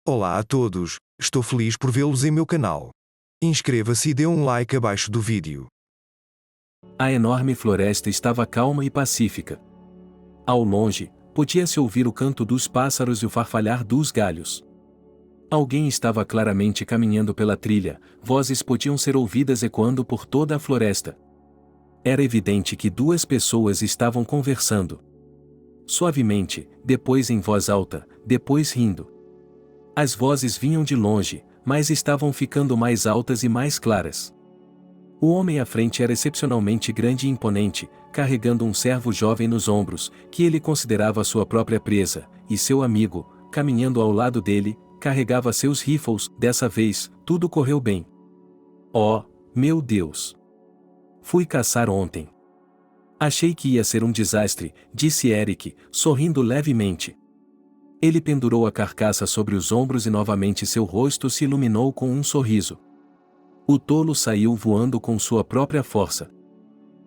Olá a todos, estou feliz por vê-los em meu canal. Inscreva-se e dê um like abaixo do vídeo. A enorme floresta estava calma e pacífica. Ao longe, podia-se ouvir o canto dos pássaros e o farfalhar dos galhos. Alguém estava claramente caminhando pela trilha, vozes podiam ser ouvidas ecoando por toda a floresta. Era evidente que duas pessoas estavam conversando. Suavemente, depois em voz alta, depois rindo. As vozes vinham de longe, mas estavam ficando mais altas e mais claras. O homem à frente era excepcionalmente grande e imponente, carregando um servo jovem nos ombros, que ele considerava sua própria presa, e seu amigo, caminhando ao lado dele, carregava seus rifles. Dessa vez, tudo correu bem. Oh, meu Deus! Fui caçar ontem. Achei que ia ser um desastre, disse Eric, sorrindo levemente. Ele pendurou a carcaça sobre os ombros e novamente seu rosto se iluminou com um sorriso. O tolo saiu voando com sua própria força.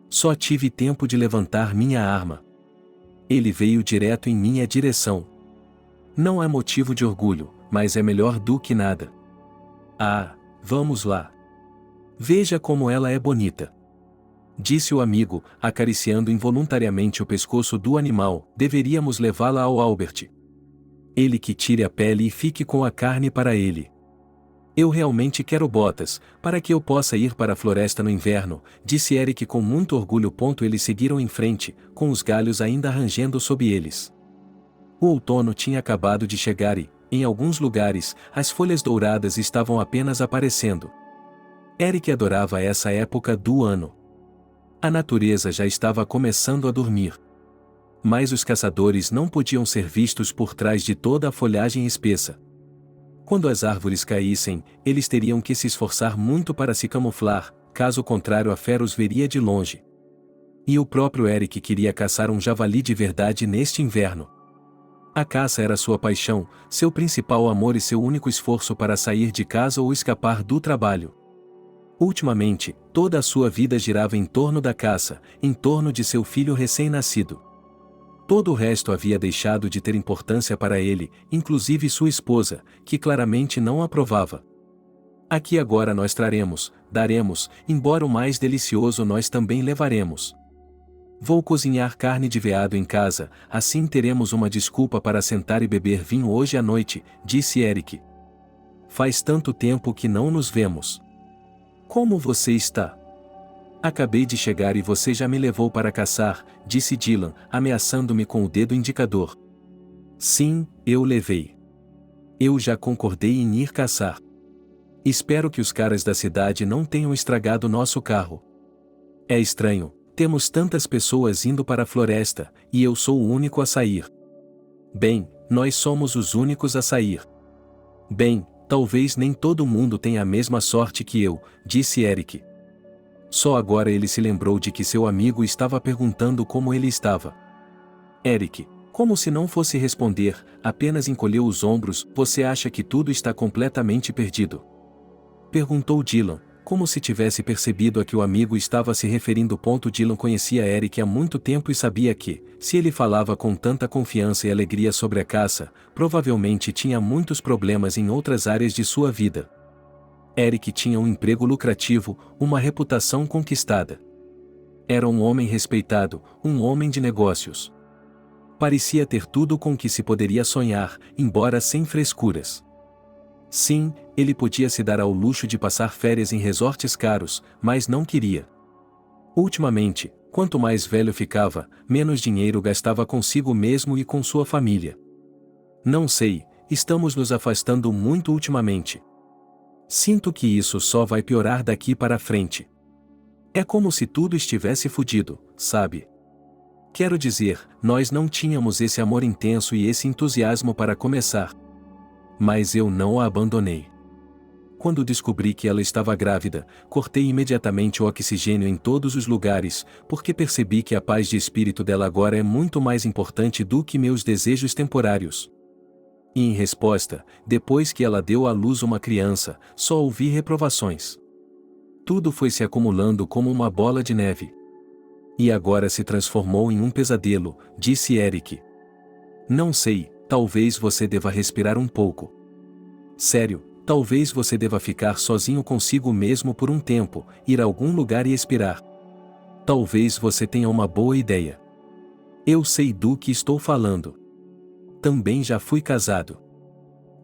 Só tive tempo de levantar minha arma. Ele veio direto em minha direção. Não é motivo de orgulho, mas é melhor do que nada. Ah, vamos lá. Veja como ela é bonita. Disse o amigo, acariciando involuntariamente o pescoço do animal. Deveríamos levá-la ao Albert. Ele que tire a pele e fique com a carne para ele. Eu realmente quero botas, para que eu possa ir para a floresta no inverno, disse Eric com muito orgulho. Eles seguiram em frente, com os galhos ainda rangendo sob eles. O outono tinha acabado de chegar e, em alguns lugares, as folhas douradas estavam apenas aparecendo. Eric adorava essa época do ano. A natureza já estava começando a dormir. Mas os caçadores não podiam ser vistos por trás de toda a folhagem espessa. Quando as árvores caíssem, eles teriam que se esforçar muito para se camuflar, caso contrário a fera os veria de longe. E o próprio Eric queria caçar um javali de verdade neste inverno. A caça era sua paixão, seu principal amor e seu único esforço para sair de casa ou escapar do trabalho. Ultimamente, toda a sua vida girava em torno da caça, em torno de seu filho recém-nascido. Todo o resto havia deixado de ter importância para ele, inclusive sua esposa, que claramente não aprovava. Aqui agora nós daremos, embora o mais delicioso nós também levaremos. Vou cozinhar carne de veado em casa, assim teremos uma desculpa para sentar e beber vinho hoje à noite, disse Eric. Faz tanto tempo que não nos vemos. Como você está? Acabei de chegar e você já me levou para caçar, disse Dylan, ameaçando-me com o dedo indicador. Sim, eu levei. Eu já concordei em ir caçar. Espero que os caras da cidade não tenham estragado nosso carro. É estranho, temos tantas pessoas indo para a floresta, e eu sou o único a sair. Bem, nós somos os únicos a sair. Bem, talvez nem todo mundo tenha a mesma sorte que eu, disse Eric. Só agora ele se lembrou de que seu amigo estava perguntando como ele estava. Eric, como se não fosse responder, apenas encolheu os ombros. Você acha que tudo está completamente perdido? Perguntou Dylan, como se tivesse percebido a que o amigo estava se referindo. Dylan conhecia Eric há muito tempo e sabia que, se ele falava com tanta confiança e alegria sobre a caça, provavelmente tinha muitos problemas em outras áreas de sua vida. Eric tinha um emprego lucrativo, uma reputação conquistada. Era um homem respeitado, um homem de negócios. Parecia ter tudo com que se poderia sonhar, embora sem frescuras. Sim, ele podia se dar ao luxo de passar férias em resorts caros, mas não queria. Ultimamente, quanto mais velho ficava, menos dinheiro gastava consigo mesmo e com sua família. Não sei, estamos nos afastando muito ultimamente. Sinto que isso só vai piorar daqui para frente. É como se tudo estivesse fudido, sabe? Quero dizer, nós não tínhamos esse amor intenso e esse entusiasmo para começar. Mas eu não a abandonei. Quando descobri que ela estava grávida, cortei imediatamente o oxigênio em todos os lugares, porque percebi que a paz de espírito dela agora é muito mais importante do que meus desejos temporários. E em resposta, depois que ela deu à luz uma criança, só ouvi reprovações. Tudo foi se acumulando como uma bola de neve. E agora se transformou em um pesadelo, disse Eric. Não sei, talvez você deva respirar um pouco. Sério, talvez você deva ficar sozinho consigo mesmo por um tempo, ir a algum lugar e expirar. Talvez você tenha uma boa ideia. Eu sei do que estou falando. Também já fui casado.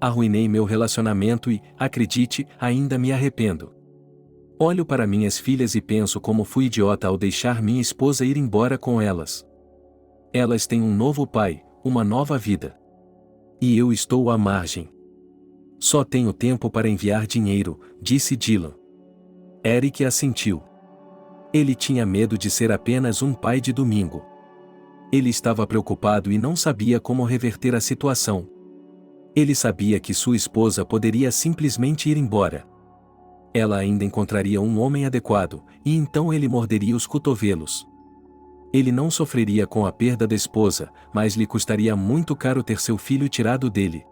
Arruinei meu relacionamento e, acredite, ainda me arrependo. Olho para minhas filhas e penso como fui idiota ao deixar minha esposa ir embora com elas. Elas têm um novo pai, uma nova vida. E eu estou à margem. Só tenho tempo para enviar dinheiro, disse Dylan. Eric assentiu. Ele tinha medo de ser apenas um pai de domingo. Ele estava preocupado e não sabia como reverter a situação. Ele sabia que sua esposa poderia simplesmente ir embora. Ela ainda encontraria um homem adequado, e então ele morderia os cotovelos. Ele não sofreria com a perda da esposa, mas lhe custaria muito caro ter seu filho tirado dele.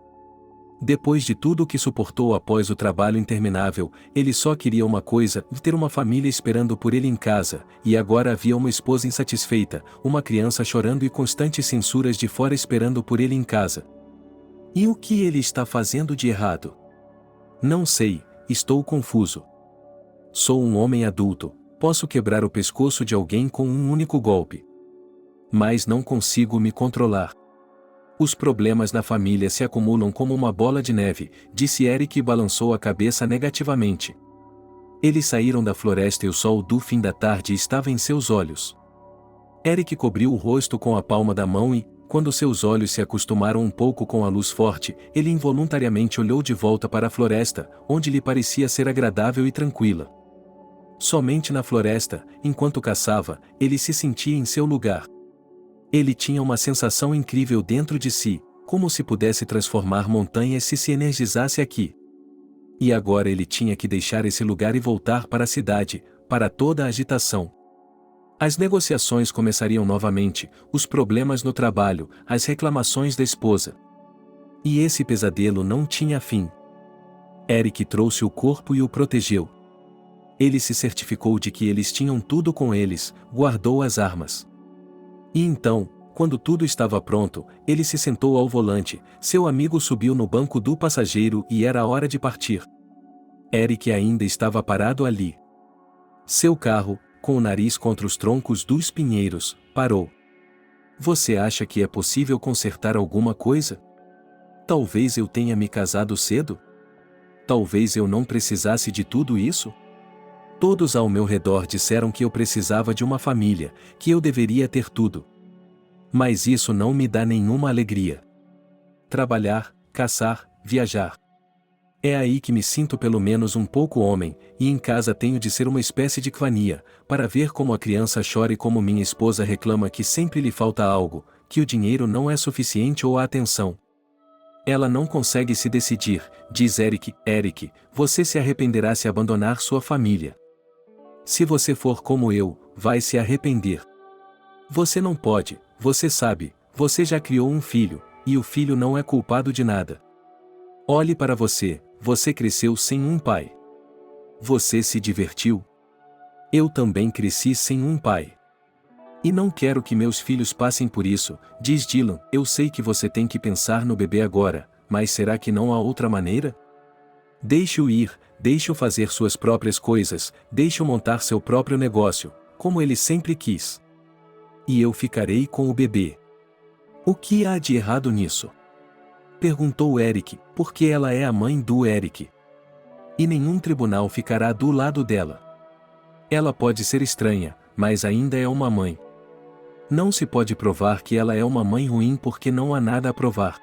Depois de tudo o que suportou após o trabalho interminável, ele só queria uma coisa: ter uma família esperando por ele em casa, e agora havia uma esposa insatisfeita, uma criança chorando e constantes censuras de fora esperando por ele em casa. E o que ele está fazendo de errado? Não sei, estou confuso. Sou um homem adulto, posso quebrar o pescoço de alguém com um único golpe. Mas não consigo me controlar. Os problemas na família se acumulam como uma bola de neve, disse Eric e balançou a cabeça negativamente. Eles saíram da floresta e o sol do fim da tarde estava em seus olhos. Eric cobriu o rosto com a palma da mão e, quando seus olhos se acostumaram um pouco com a luz forte, ele involuntariamente olhou de volta para a floresta, onde lhe parecia ser agradável e tranquila. Somente na floresta, enquanto caçava, ele se sentia em seu lugar. Ele tinha uma sensação incrível dentro de si, como se pudesse transformar montanhas se energizasse aqui. E agora ele tinha que deixar esse lugar e voltar para a cidade, para toda a agitação. As negociações começariam novamente, os problemas no trabalho, as reclamações da esposa. E esse pesadelo não tinha fim. Eric trouxe o corpo e o protegeu. Ele se certificou de que eles tinham tudo com eles, guardou as armas. E então, quando tudo estava pronto, ele se sentou ao volante, seu amigo subiu no banco do passageiro e era hora de partir. Eric ainda estava parado ali. Seu carro, com o nariz contra os troncos dos pinheiros, parou. Você acha que é possível consertar alguma coisa? Talvez eu tenha me casado cedo? Talvez eu não precisasse de tudo isso? Todos ao meu redor disseram que eu precisava de uma família, que eu deveria ter tudo. Mas isso não me dá nenhuma alegria. Trabalhar, caçar, viajar. É aí que me sinto pelo menos um pouco homem, e em casa tenho de ser uma espécie de Kvania, para ver como a criança chora e como minha esposa reclama que sempre lhe falta algo, que o dinheiro não é suficiente ou a atenção. Ela não consegue se decidir, diz Eric. Eric, você se arrependerá se abandonar sua família. Se você for como eu, vai se arrepender. Você não pode, você sabe, você já criou um filho, e o filho não é culpado de nada. Olhe para você, você cresceu sem um pai. Você se divertiu? Eu também cresci sem um pai. E não quero que meus filhos passem por isso, diz Dylan. Eu sei que você tem que pensar no bebê agora, mas será que não há outra maneira? Deixe-o ir, deixe-o fazer suas próprias coisas, deixe-o montar seu próprio negócio, como ele sempre quis. E eu ficarei com o bebê. O que há de errado nisso? Perguntou Eric, porque ela é a mãe do Eric. E nenhum tribunal ficará do lado dela. Ela pode ser estranha, mas ainda é uma mãe. Não se pode provar que ela é uma mãe ruim porque não há nada a provar.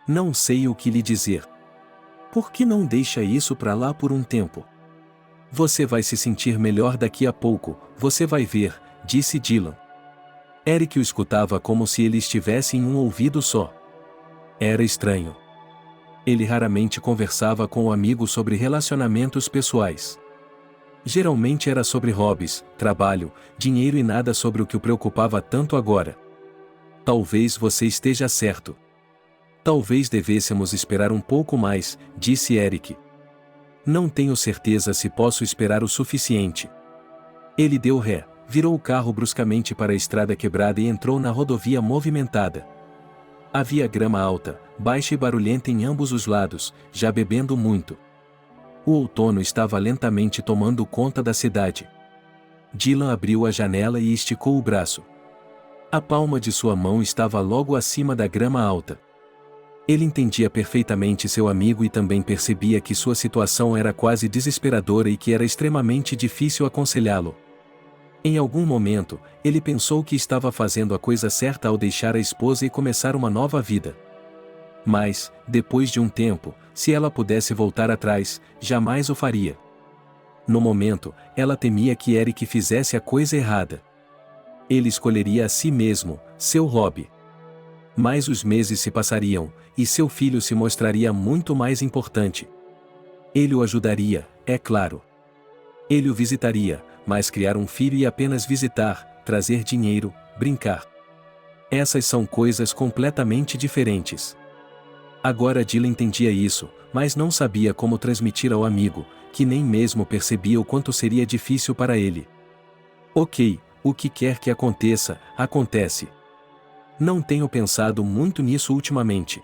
Não sei o que lhe dizer. Por que não deixa isso pra lá por um tempo? Você vai se sentir melhor daqui a pouco, você vai ver, disse Dylan. Eric o escutava como se ele estivesse em um ouvido só. Era estranho. Ele raramente conversava com o amigo sobre relacionamentos pessoais. Geralmente era sobre hobbies, trabalho, dinheiro e nada sobre o que o preocupava tanto agora. Talvez você esteja certo. Talvez devêssemos esperar um pouco mais, disse Eric. Não tenho certeza se posso esperar o suficiente. Ele deu ré, virou o carro bruscamente para a estrada quebrada e entrou na rodovia movimentada. Havia grama alta, baixa e barulhenta em ambos os lados, já bebendo muito. O outono estava lentamente tomando conta da cidade. Dylan abriu a janela e esticou o braço. A palma de sua mão estava logo acima da grama alta. Ele entendia perfeitamente seu amigo e também percebia que sua situação era quase desesperadora e que era extremamente difícil aconselhá-lo. Em algum momento, ele pensou que estava fazendo a coisa certa ao deixar a esposa e começar uma nova vida. Mas, depois de um tempo, se ela pudesse voltar atrás, jamais o faria. No momento, ela temia que Eric fizesse a coisa errada. Ele escolheria a si mesmo, seu hobby. Mas os meses se passariam, e seu filho se mostraria muito mais importante. Ele o ajudaria, é claro. Ele o visitaria, mas criar um filho e apenas visitar, trazer dinheiro, brincar. Essas são coisas completamente diferentes. Agora Dylan entendia isso, mas não sabia como transmitir ao amigo, que nem mesmo percebia o quanto seria difícil para ele. Ok, o que quer que aconteça, acontece. Não tenho pensado muito nisso ultimamente.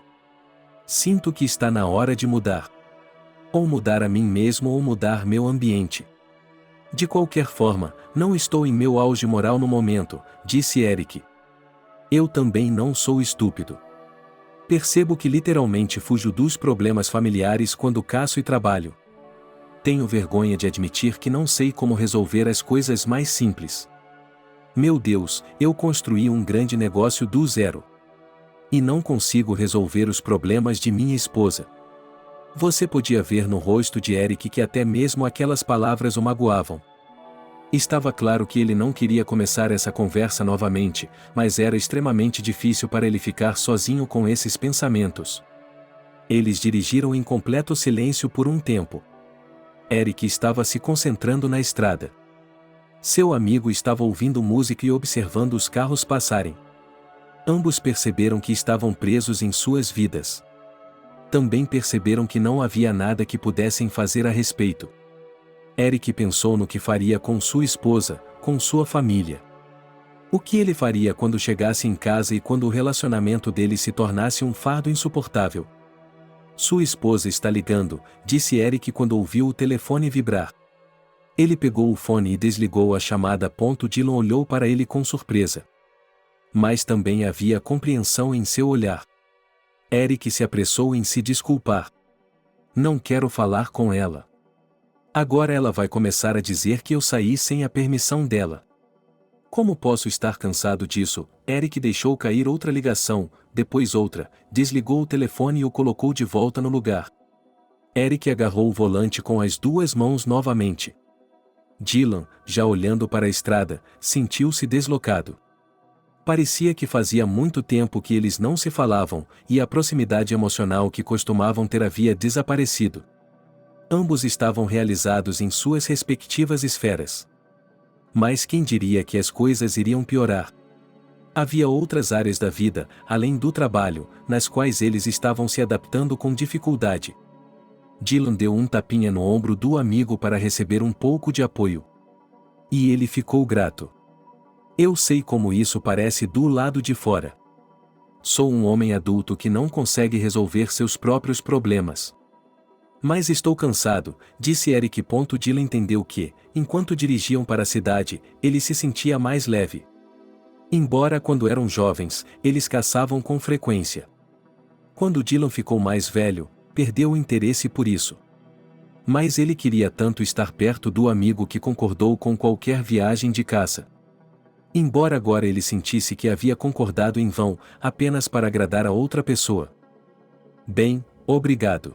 Sinto que está na hora de mudar. Ou mudar a mim mesmo ou mudar meu ambiente. De qualquer forma, não estou em meu auge moral no momento, disse Eric. Eu também não sou estúpido. Percebo que literalmente fujo dos problemas familiares quando caço e trabalho. Tenho vergonha de admitir que não sei como resolver as coisas mais simples. Meu Deus, eu construí um grande negócio do zero. E não consigo resolver os problemas de minha esposa. Você podia ver no rosto de Eric que até mesmo aquelas palavras o magoavam. Estava claro que ele não queria começar essa conversa novamente, mas era extremamente difícil para ele ficar sozinho com esses pensamentos. Eles dirigiram em completo silêncio por um tempo. Eric estava se concentrando na estrada. Seu amigo estava ouvindo música e observando os carros passarem. Ambos perceberam que estavam presos em suas vidas. Também perceberam que não havia nada que pudessem fazer a respeito. Eric pensou no que faria com sua esposa, com sua família. O que ele faria quando chegasse em casa e quando o relacionamento dele se tornasse um fardo insuportável? Sua esposa está ligando, disse Eric quando ouviu o telefone vibrar. Ele pegou o fone e desligou a chamada. Dylan olhou para ele com surpresa. Mas também havia compreensão em seu olhar. Eric se apressou em se desculpar. Não quero falar com ela. Agora ela vai começar a dizer que eu saí sem a permissão dela. Como posso estar cansado disso? Eric deixou cair outra ligação, depois outra, desligou o telefone e o colocou de volta no lugar. Eric agarrou o volante com as duas mãos novamente. Dylan, já olhando para a estrada, sentiu-se deslocado. Parecia que fazia muito tempo que eles não se falavam, e a proximidade emocional que costumavam ter havia desaparecido. Ambos estavam realizados em suas respectivas esferas. Mas quem diria que as coisas iriam piorar? Havia outras áreas da vida, além do trabalho, nas quais eles estavam se adaptando com dificuldade. Dylan deu um tapinha no ombro do amigo para receber um pouco de apoio. E ele ficou grato. Eu sei como isso parece do lado de fora. Sou um homem adulto que não consegue resolver seus próprios problemas. Mas estou cansado, disse Eric. Dylan entendeu que, enquanto dirigiam para a cidade, ele se sentia mais leve. Embora quando eram jovens, eles caçavam com frequência. Quando Dylan ficou mais velho, perdeu o interesse por isso. Mas ele queria tanto estar perto do amigo que concordou com qualquer viagem de caça. Embora agora ele sentisse que havia concordado em vão, apenas para agradar a outra pessoa. Bem, obrigado.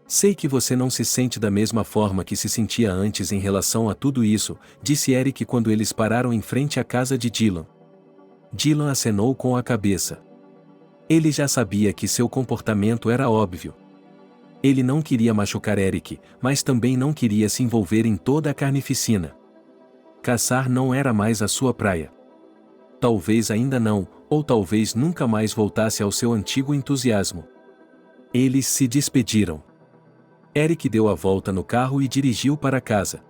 Sei que você não se sente da mesma forma que se sentia antes em relação a tudo isso, disse Eric quando eles pararam em frente à casa de Dylan. Dylan acenou com a cabeça. Ele já sabia que seu comportamento era óbvio. Ele não queria machucar Eric, mas também não queria se envolver em toda a carnificina. Caçar não era mais a sua praia. Talvez ainda não, ou talvez nunca mais voltasse ao seu antigo entusiasmo. Eles se despediram. Eric deu a volta no carro e dirigiu para casa.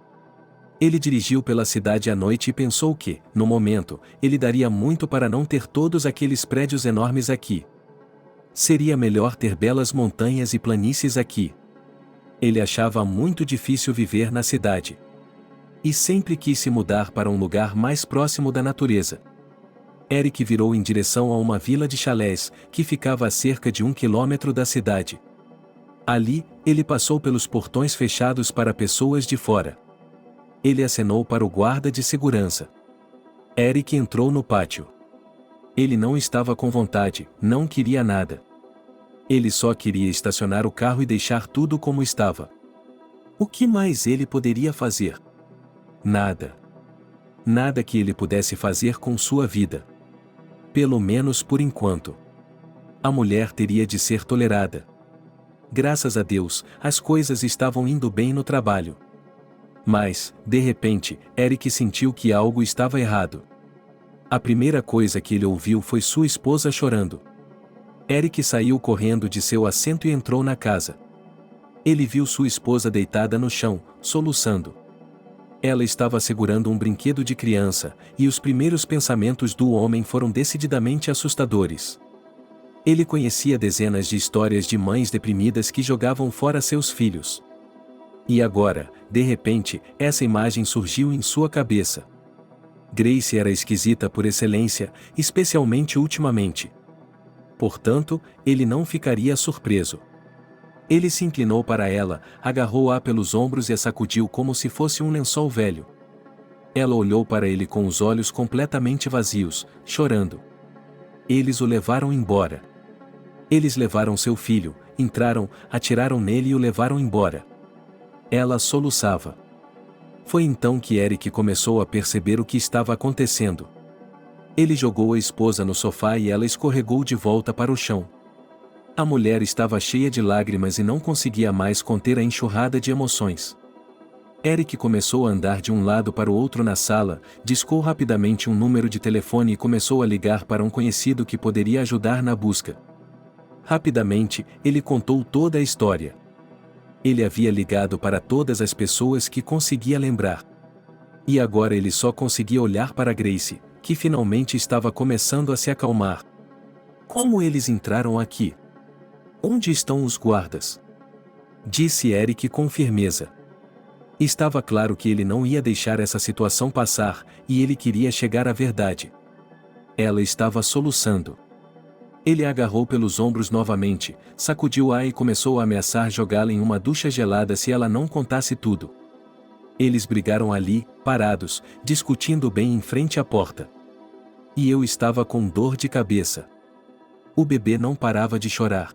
Ele dirigiu pela cidade à noite e pensou que, no momento, ele daria muito para não ter todos aqueles prédios enormes aqui. Seria melhor ter belas montanhas e planícies aqui. Ele achava muito difícil viver na cidade. E sempre quis se mudar para um lugar mais próximo da natureza. Eric virou em direção a uma vila de chalés, que ficava a cerca de 1 quilômetro da cidade. Ali, ele passou pelos portões fechados para pessoas de fora. Ele acenou para o guarda de segurança. Eric entrou no pátio. Ele não estava com vontade, não queria nada. Ele só queria estacionar o carro e deixar tudo como estava. O que mais ele poderia fazer? Nada. Nada que ele pudesse fazer com sua vida. Pelo menos por enquanto. A mulher teria de ser tolerada. Graças a Deus, as coisas estavam indo bem no trabalho. Mas, de repente, Eric sentiu que algo estava errado. A primeira coisa que ele ouviu foi sua esposa chorando. Eric saiu correndo de seu assento e entrou na casa. Ele viu sua esposa deitada no chão, soluçando. Ela estava segurando um brinquedo de criança, e os primeiros pensamentos do homem foram decididamente assustadores. Ele conhecia dezenas de histórias de mães deprimidas que jogavam fora seus filhos. E agora, de repente, essa imagem surgiu em sua cabeça. Grace era esquisita por excelência, especialmente ultimamente. Portanto, ele não ficaria surpreso. Ele se inclinou para ela, agarrou-a pelos ombros e a sacudiu como se fosse um lençol velho. Ela olhou para ele com os olhos completamente vazios, chorando. Eles o levaram embora. Eles levaram seu filho, entraram, atiraram nele e o levaram embora. Ela soluçava. Foi então que Eric começou a perceber o que estava acontecendo. Ele jogou a esposa no sofá e ela escorregou de volta para o chão. A mulher estava cheia de lágrimas e não conseguia mais conter a enxurrada de emoções. Eric começou a andar de um lado para o outro na sala, discou rapidamente um número de telefone e começou a ligar para um conhecido que poderia ajudar na busca. Rapidamente, ele contou toda a história. Ele havia ligado para todas as pessoas que conseguia lembrar. E agora ele só conseguia olhar para Grace, que finalmente estava começando a se acalmar. Como eles entraram aqui? Onde estão os guardas? Disse Eric com firmeza. Estava claro que ele não ia deixar essa situação passar, e ele queria chegar à verdade. Ela estava soluçando. Ele a agarrou pelos ombros novamente, sacudiu-a e começou a ameaçar jogá-la em uma ducha gelada se ela não contasse tudo. Eles brigaram ali, parados, discutindo bem em frente à porta. E eu estava com dor de cabeça. O bebê não parava de chorar.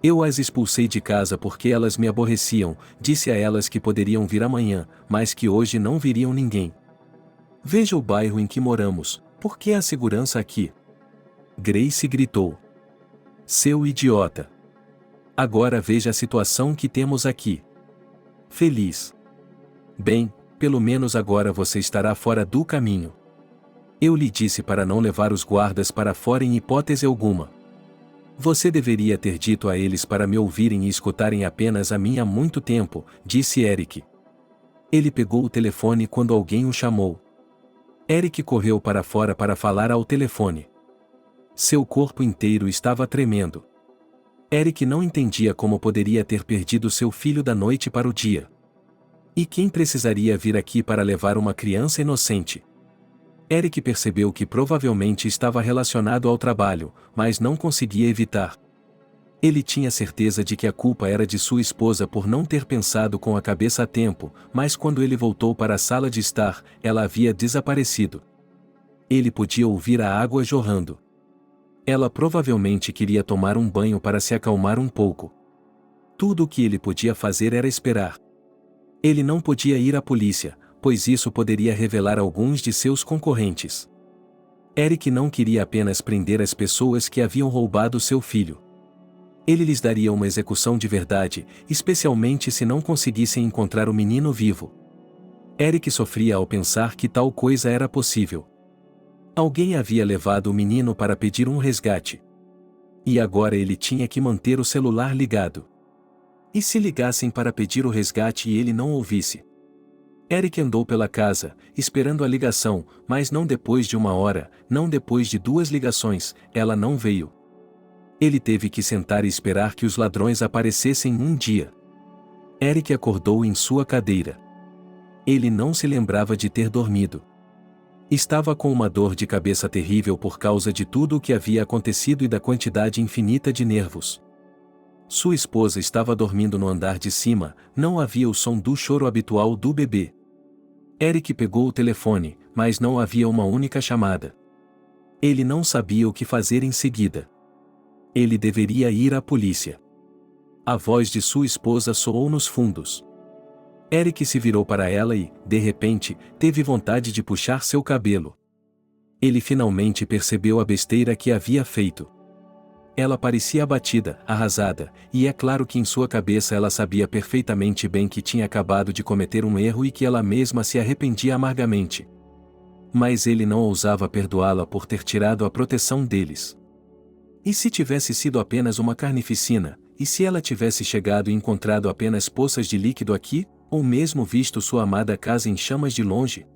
Eu as expulsei de casa porque elas me aborreciam, disse a elas que poderiam vir amanhã, mas que hoje não viriam ninguém. Veja o bairro em que moramos, por que a segurança aqui? Grace gritou. Seu idiota. Agora veja a situação que temos aqui. Feliz. Bem, pelo menos agora você estará fora do caminho. Eu lhe disse para não levar os guardas para fora em hipótese alguma. Você deveria ter dito a eles para me ouvirem e escutarem apenas a mim há muito tempo, disse Eric. Ele pegou o telefone quando alguém o chamou. Eric correu para fora para falar ao telefone. Seu corpo inteiro estava tremendo. Eric não entendia como poderia ter perdido seu filho da noite para o dia. E quem precisaria vir aqui para levar uma criança inocente? Eric percebeu que provavelmente estava relacionado ao trabalho, mas não conseguia evitar. Ele tinha certeza de que a culpa era de sua esposa por não ter pensado com a cabeça a tempo, mas quando ele voltou para a sala de estar, ela havia desaparecido. Ele podia ouvir a água jorrando. Ela provavelmente queria tomar um banho para se acalmar um pouco. Tudo o que ele podia fazer era esperar. Ele não podia ir à polícia, pois isso poderia revelar alguns de seus concorrentes. Eric não queria apenas prender as pessoas que haviam roubado seu filho. Ele lhes daria uma execução de verdade, especialmente se não conseguissem encontrar o menino vivo. Eric sofria ao pensar que tal coisa era possível. Alguém havia levado o menino para pedir um resgate. E agora ele tinha que manter o celular ligado. E se ligassem para pedir o resgate e ele não ouvisse? Eric andou pela casa, esperando a ligação, mas não depois de 1 hora, não depois de 2 ligações, ela não veio. Ele teve que sentar e esperar que os ladrões aparecessem um dia. Eric acordou em sua cadeira. Ele não se lembrava de ter dormido. Estava com uma dor de cabeça terrível por causa de tudo o que havia acontecido e da quantidade infinita de nervos. Sua esposa estava dormindo no andar de cima, não havia o som do choro habitual do bebê. Eric pegou o telefone, mas não havia uma única chamada. Ele não sabia o que fazer em seguida. Ele deveria ir à polícia. A voz de sua esposa soou nos fundos. Eric se virou para ela e, de repente, teve vontade de puxar seu cabelo. Ele finalmente percebeu a besteira que havia feito. Ela parecia abatida, arrasada, e é claro que em sua cabeça ela sabia perfeitamente bem que tinha acabado de cometer um erro e que ela mesma se arrependia amargamente. Mas ele não ousava perdoá-la por ter tirado a proteção deles. E se tivesse sido apenas uma carnificina, e se ela tivesse chegado e encontrado apenas poças de líquido aqui, ou mesmo visto sua amada casa em chamas de longe?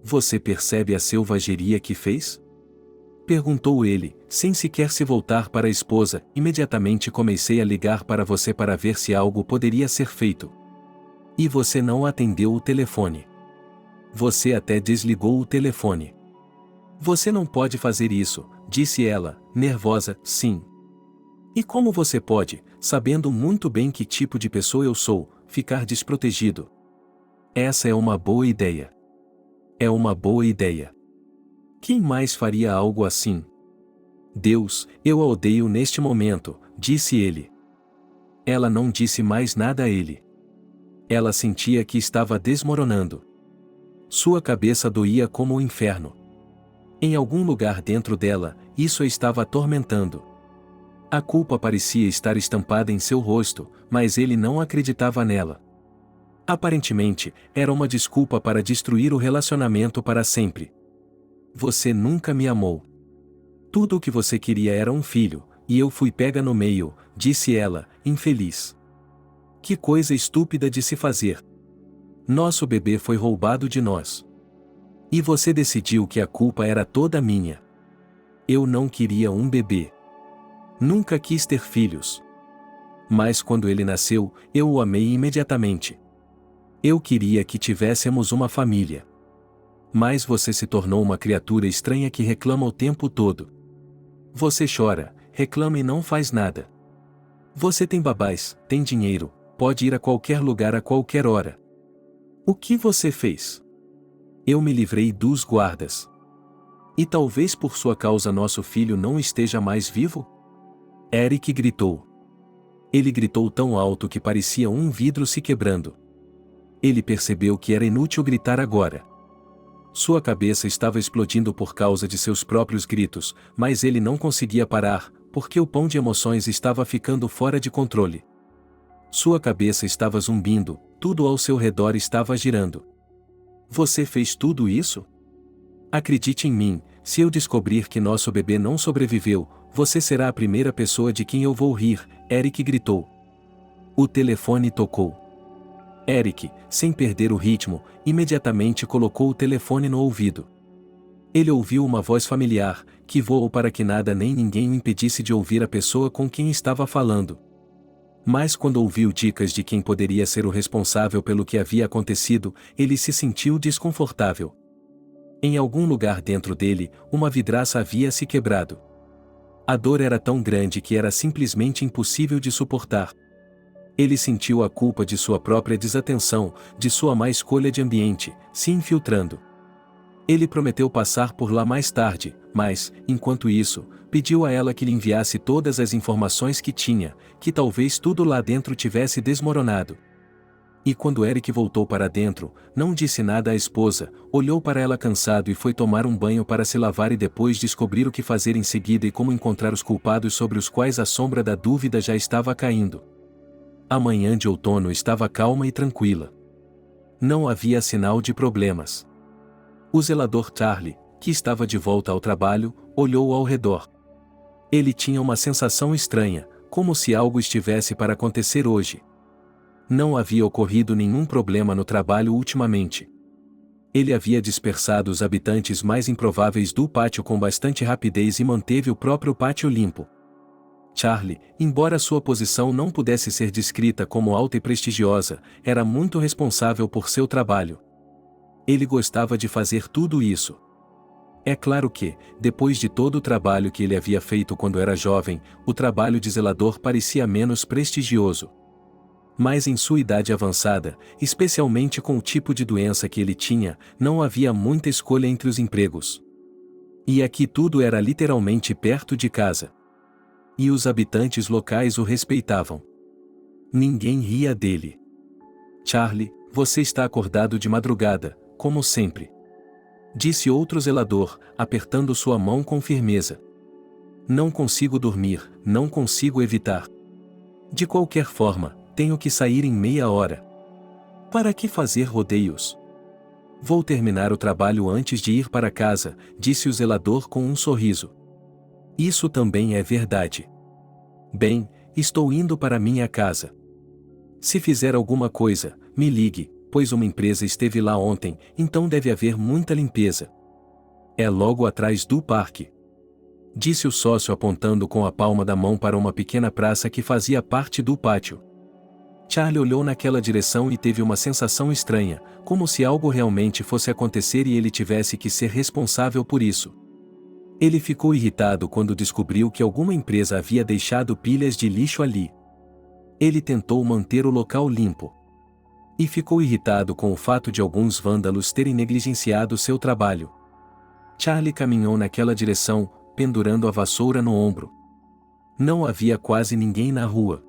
Você percebe a selvageria que fez? Perguntou ele, sem sequer se voltar para a esposa. Imediatamente comecei a ligar para você para ver se algo poderia ser feito. E você não atendeu o telefone. Você até desligou o telefone. Você não pode fazer isso, disse ela, nervosa. Sim. E como você pode, sabendo muito bem que tipo de pessoa eu sou, ficar desprotegido? Essa é uma boa ideia. É uma boa ideia. Quem mais faria algo assim? Deus, eu a odeio neste momento, disse ele. Ela não disse mais nada a ele. Ela sentia que estava desmoronando. Sua cabeça doía como o inferno. Em algum lugar dentro dela, isso a estava atormentando. A culpa parecia estar estampada em seu rosto, mas ele não acreditava nela. Aparentemente, era uma desculpa para destruir o relacionamento para sempre. Você nunca me amou. Tudo o que você queria era um filho, e eu fui pega no meio, disse ela, infeliz. Que coisa estúpida de se fazer. Nosso bebê foi roubado de nós. E você decidiu que a culpa era toda minha. Eu não queria um bebê. Nunca quis ter filhos. Mas quando ele nasceu, eu o amei imediatamente. Eu queria que tivéssemos uma família. Mas você se tornou uma criatura estranha que reclama o tempo todo. Você chora, reclama e não faz nada. Você tem babás, tem dinheiro, pode ir a qualquer lugar a qualquer hora. O que você fez? Eu me livrei dos guardas. E talvez por sua causa nosso filho não esteja mais vivo? Eric gritou. Ele gritou tão alto que parecia um vidro se quebrando. Ele percebeu que era inútil gritar agora. Sua cabeça estava explodindo por causa de seus próprios gritos, mas ele não conseguia parar, porque o pão de emoções estava ficando fora de controle. Sua cabeça estava zumbindo, tudo ao seu redor estava girando. Você fez tudo isso? Acredite em mim, se eu descobrir que nosso bebê não sobreviveu, você será a primeira pessoa de quem eu vou rir, Eric gritou. O telefone tocou. Eric, sem perder o ritmo, imediatamente colocou o telefone no ouvido. Ele ouviu uma voz familiar, que voou para que nada nem ninguém o impedisse de ouvir a pessoa com quem estava falando. Mas quando ouviu dicas de quem poderia ser o responsável pelo que havia acontecido, ele se sentiu desconfortável. Em algum lugar dentro dele, uma vidraça havia se quebrado. A dor era tão grande que era simplesmente impossível de suportar. Ele sentiu a culpa de sua própria desatenção, de sua má escolha de ambiente, se infiltrando. Ele prometeu passar por lá mais tarde, mas, enquanto isso, pediu a ela que lhe enviasse todas as informações que tinha, que talvez tudo lá dentro tivesse desmoronado. E quando Eric voltou para dentro, não disse nada à esposa, olhou para ela cansado e foi tomar um banho para se lavar e depois descobrir o que fazer em seguida e como encontrar os culpados sobre os quais a sombra da dúvida já estava caindo. A manhã de outono estava calma e tranquila. Não havia sinal de problemas. O zelador Charlie, que estava de volta ao trabalho, olhou ao redor. Ele tinha uma sensação estranha, como se algo estivesse para acontecer hoje. Não havia ocorrido nenhum problema no trabalho ultimamente. Ele havia dispersado os habitantes mais improváveis do pátio com bastante rapidez e manteve o próprio pátio limpo. Charlie, embora sua posição não pudesse ser descrita como alta e prestigiosa, era muito responsável por seu trabalho. Ele gostava de fazer tudo isso. É claro que, depois de todo o trabalho que ele havia feito quando era jovem, o trabalho de zelador parecia menos prestigioso. Mas em sua idade avançada, especialmente com o tipo de doença que ele tinha, não havia muita escolha entre os empregos. E aqui tudo era literalmente perto de casa. E os habitantes locais o respeitavam. Ninguém ria dele. Charlie, você está acordado de madrugada, como sempre. Disse outro zelador, apertando sua mão com firmeza. Não consigo dormir, não consigo evitar. De qualquer forma, tenho que sair em meia hora. Para que fazer rodeios? Vou terminar o trabalho antes de ir para casa, disse o zelador com um sorriso. Isso também é verdade. Bem, estou indo para minha casa. Se fizer alguma coisa, me ligue, pois uma empresa esteve lá ontem, então deve haver muita limpeza. É logo atrás do parque. Disse o sócio apontando com a palma da mão para uma pequena praça que fazia parte do pátio. Charlie olhou naquela direção e teve uma sensação estranha, como se algo realmente fosse acontecer e ele tivesse que ser responsável por isso. Ele ficou irritado quando descobriu que alguma empresa havia deixado pilhas de lixo ali. Ele tentou manter o local limpo. E ficou irritado com o fato de alguns vândalos terem negligenciado seu trabalho. Charlie caminhou naquela direção, pendurando a vassoura no ombro. Não havia quase ninguém na rua.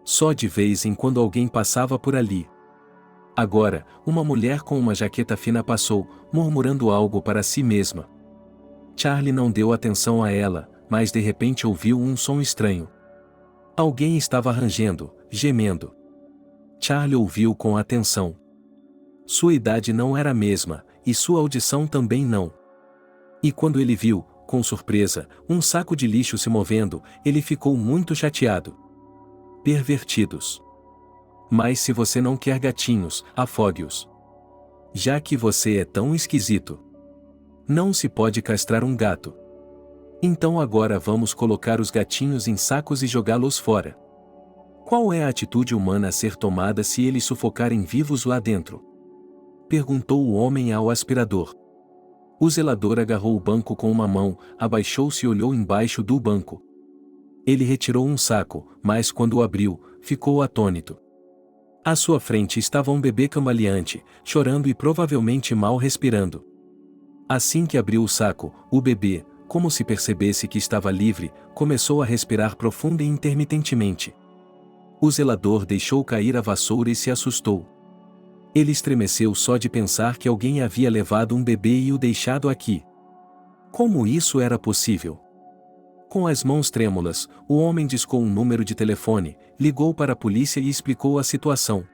Só de vez em quando alguém passava por ali. Agora, uma mulher com uma jaqueta fina passou, murmurando algo para si mesma. Charlie não deu atenção a ela, mas de repente ouviu um som estranho. Alguém estava rangendo, gemendo. Charlie ouviu com atenção. Sua idade não era a mesma, e sua audição também não. E quando ele viu, com surpresa, um saco de lixo se movendo, ele ficou muito chateado. Pervertidos. Mas se você não quer gatinhos, afogue-os. Já que você é tão esquisito. Não se pode castrar um gato. Então agora vamos colocar os gatinhos em sacos e jogá-los fora. Qual é a atitude humana a ser tomada se eles sufocarem vivos lá dentro? Perguntou o homem ao aspirador. O zelador agarrou o banco com uma mão, abaixou-se e olhou embaixo do banco. Ele retirou um saco, mas quando o abriu, ficou atônito. À sua frente estava um bebê cambaleante, chorando e provavelmente mal respirando. Assim que abriu o saco, o bebê, como se percebesse que estava livre, começou a respirar profunda e intermitentemente. O zelador deixou cair a vassoura e se assustou. Ele estremeceu só de pensar que alguém havia levado um bebê e o deixado aqui. Como isso era possível? Com as mãos trêmulas, o homem discou um número de telefone, ligou para a polícia e explicou a situação.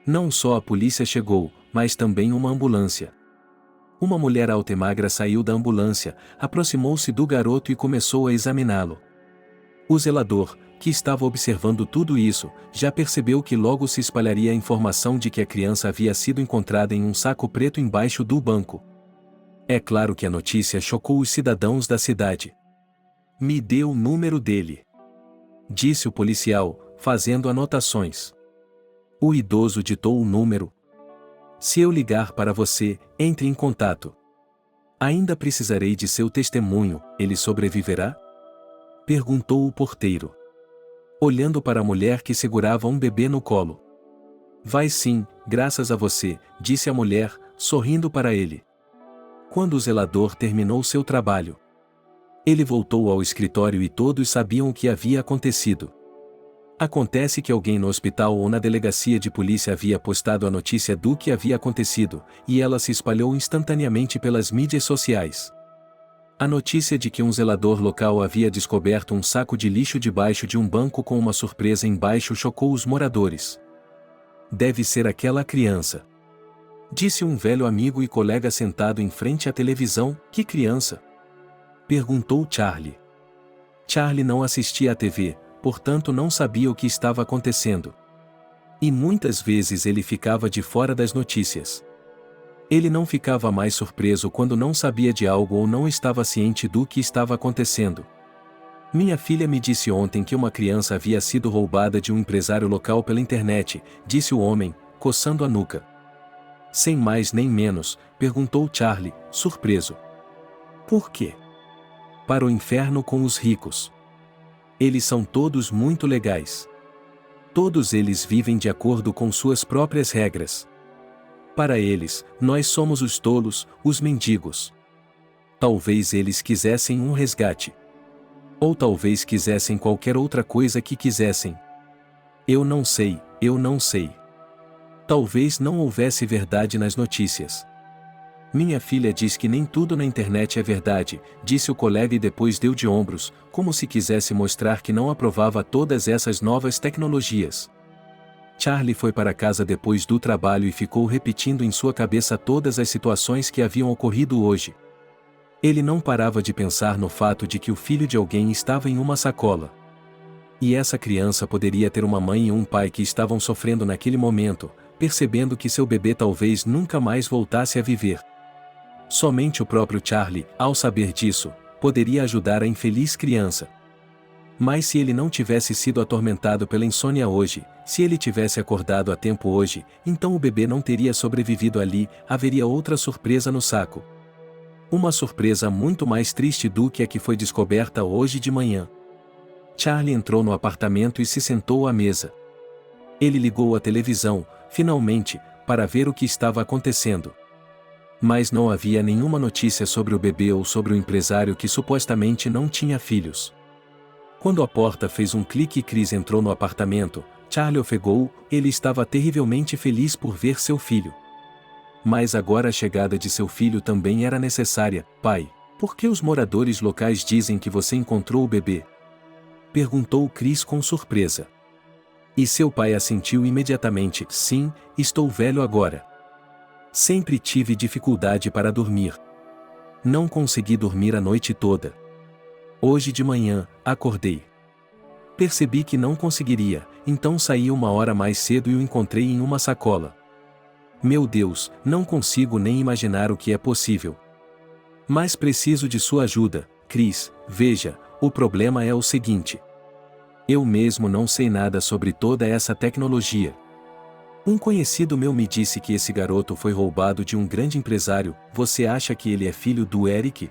Não só a polícia chegou, mas também uma ambulância. Uma mulher alta e magra saiu da ambulância, aproximou-se do garoto e começou a examiná-lo. O zelador, que estava observando tudo isso, já percebeu que logo se espalharia a informação de que a criança havia sido encontrada em um saco preto embaixo do banco. É claro que a notícia chocou os cidadãos da cidade. Me dê o número dele, disse o policial, fazendo anotações. O idoso ditou o número. Se eu ligar para você, entre em contato. Ainda precisarei de seu testemunho, ele sobreviverá? Perguntou o porteiro. Olhando para a mulher que segurava um bebê no colo. Vai sim, graças a você, disse a mulher, sorrindo para ele. Quando o zelador terminou seu trabalho, ele voltou ao escritório e todos sabiam o que havia acontecido. Acontece que alguém no hospital ou na delegacia de polícia havia postado a notícia do que havia acontecido, e ela se espalhou instantaneamente pelas mídias sociais. A notícia de que um zelador local havia descoberto um saco de lixo debaixo de um banco com uma surpresa embaixo chocou os moradores. Deve ser aquela criança, disse um velho amigo e colega sentado em frente à televisão. Que criança? Perguntou Charlie. Charlie não assistia à TV, portanto não sabia o que estava acontecendo. E muitas vezes ele ficava de fora das notícias. Ele não ficava mais surpreso quando não sabia de algo ou não estava ciente do que estava acontecendo. Minha filha me disse ontem que uma criança havia sido roubada de um empresário local pela internet, disse o homem, coçando a nuca. Sem mais nem menos, perguntou Charlie, surpreso. Por quê? Para o inferno com os ricos. Eles são todos muito legais. Todos eles vivem de acordo com suas próprias regras. Para eles, nós somos os tolos, os mendigos. Talvez eles quisessem um resgate. Ou talvez quisessem qualquer outra coisa que quisessem. Eu não sei, eu não sei. Talvez não houvesse verdade nas notícias. Minha filha diz que nem tudo na internet é verdade, disse o colega e depois deu de ombros, como se quisesse mostrar que não aprovava todas essas novas tecnologias. Charlie foi para casa depois do trabalho e ficou repetindo em sua cabeça todas as situações que haviam ocorrido hoje. Ele não parava de pensar no fato de que o filho de alguém estava em uma sacola. E essa criança poderia ter uma mãe e um pai que estavam sofrendo naquele momento, percebendo que seu bebê talvez nunca mais voltasse a viver. Somente o próprio Charlie, ao saber disso, poderia ajudar a infeliz criança. Mas se ele não tivesse sido atormentado pela insônia hoje, se ele tivesse acordado a tempo hoje, então o bebê não teria sobrevivido ali, haveria outra surpresa no saco. Uma surpresa muito mais triste do que a que foi descoberta hoje de manhã. Charlie entrou no apartamento e se sentou à mesa. Ele ligou a televisão, finalmente, para ver o que estava acontecendo. Mas não havia nenhuma notícia sobre o bebê ou sobre o empresário que supostamente não tinha filhos. Quando a porta fez um clique e Chris entrou no apartamento, Charlie ofegou, ele estava terrivelmente feliz por ver seu filho. Mas agora a chegada de seu filho também era necessária. Pai, por que os moradores locais dizem que você encontrou o bebê? Perguntou Chris com surpresa. E seu pai assentiu imediatamente, sim, estou velho agora. Sempre tive dificuldade para dormir. Não consegui dormir a noite toda. Hoje de manhã, acordei. Percebi que não conseguiria, então saí uma hora mais cedo e o encontrei em uma sacola. Meu Deus, não consigo nem imaginar o que é possível. Mas preciso de sua ajuda, Chris. Veja, o problema é o seguinte. Eu mesmo não sei nada sobre toda essa tecnologia. Um conhecido meu me disse que esse garoto foi roubado de um grande empresário. Você acha que ele é filho do Eric?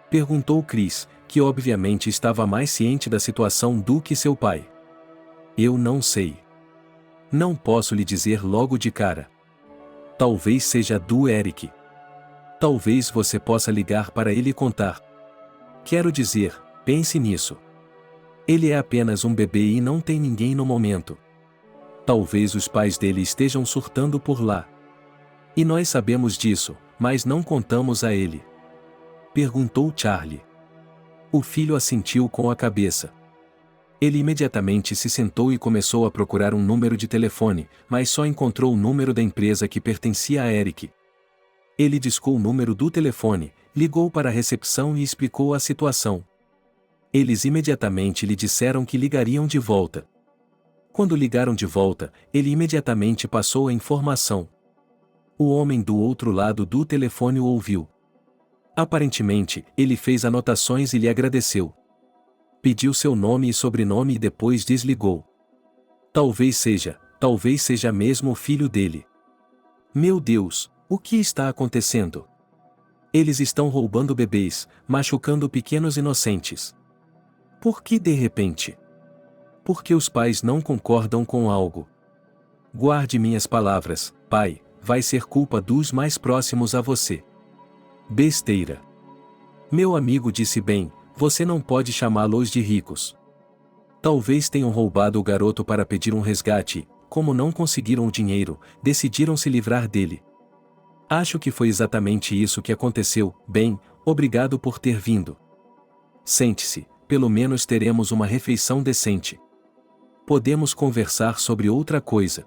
Perguntou Chris, que obviamente estava mais ciente da situação do que seu pai. Eu não sei. Não posso lhe dizer logo de cara. Talvez seja do Eric. Talvez você possa ligar para ele e contar. Quero dizer, pense nisso. Ele é apenas um bebê e não tem ninguém no momento. Talvez os pais dele estejam surtando por lá. E nós sabemos disso, mas não contamos a ele. Perguntou Charlie. O filho assentiu com a cabeça. Ele imediatamente se sentou e começou a procurar um número de telefone, mas só encontrou o número da empresa que pertencia a Eric. Ele discou o número do telefone, ligou para a recepção e explicou a situação. Eles imediatamente lhe disseram que ligariam de volta. Quando ligaram de volta, ele imediatamente passou a informação. O homem do outro lado do telefone o ouviu. Aparentemente, ele fez anotações e lhe agradeceu. Pediu seu nome e sobrenome e depois desligou. Talvez seja mesmo o filho dele. Meu Deus, o que está acontecendo? Eles estão roubando bebês, machucando pequenos inocentes. Por que de repente? Porque os pais não concordam com algo. Guarde minhas palavras, pai, vai ser culpa dos mais próximos a você. Besteira. Meu amigo disse bem, você não pode chamá-los de ricos. Talvez tenham roubado o garoto para pedir um resgate, como não conseguiram o dinheiro, decidiram se livrar dele. Acho que foi exatamente isso que aconteceu. Bem, obrigado por ter vindo. Sente-se, pelo menos teremos uma refeição decente. Podemos conversar sobre outra coisa.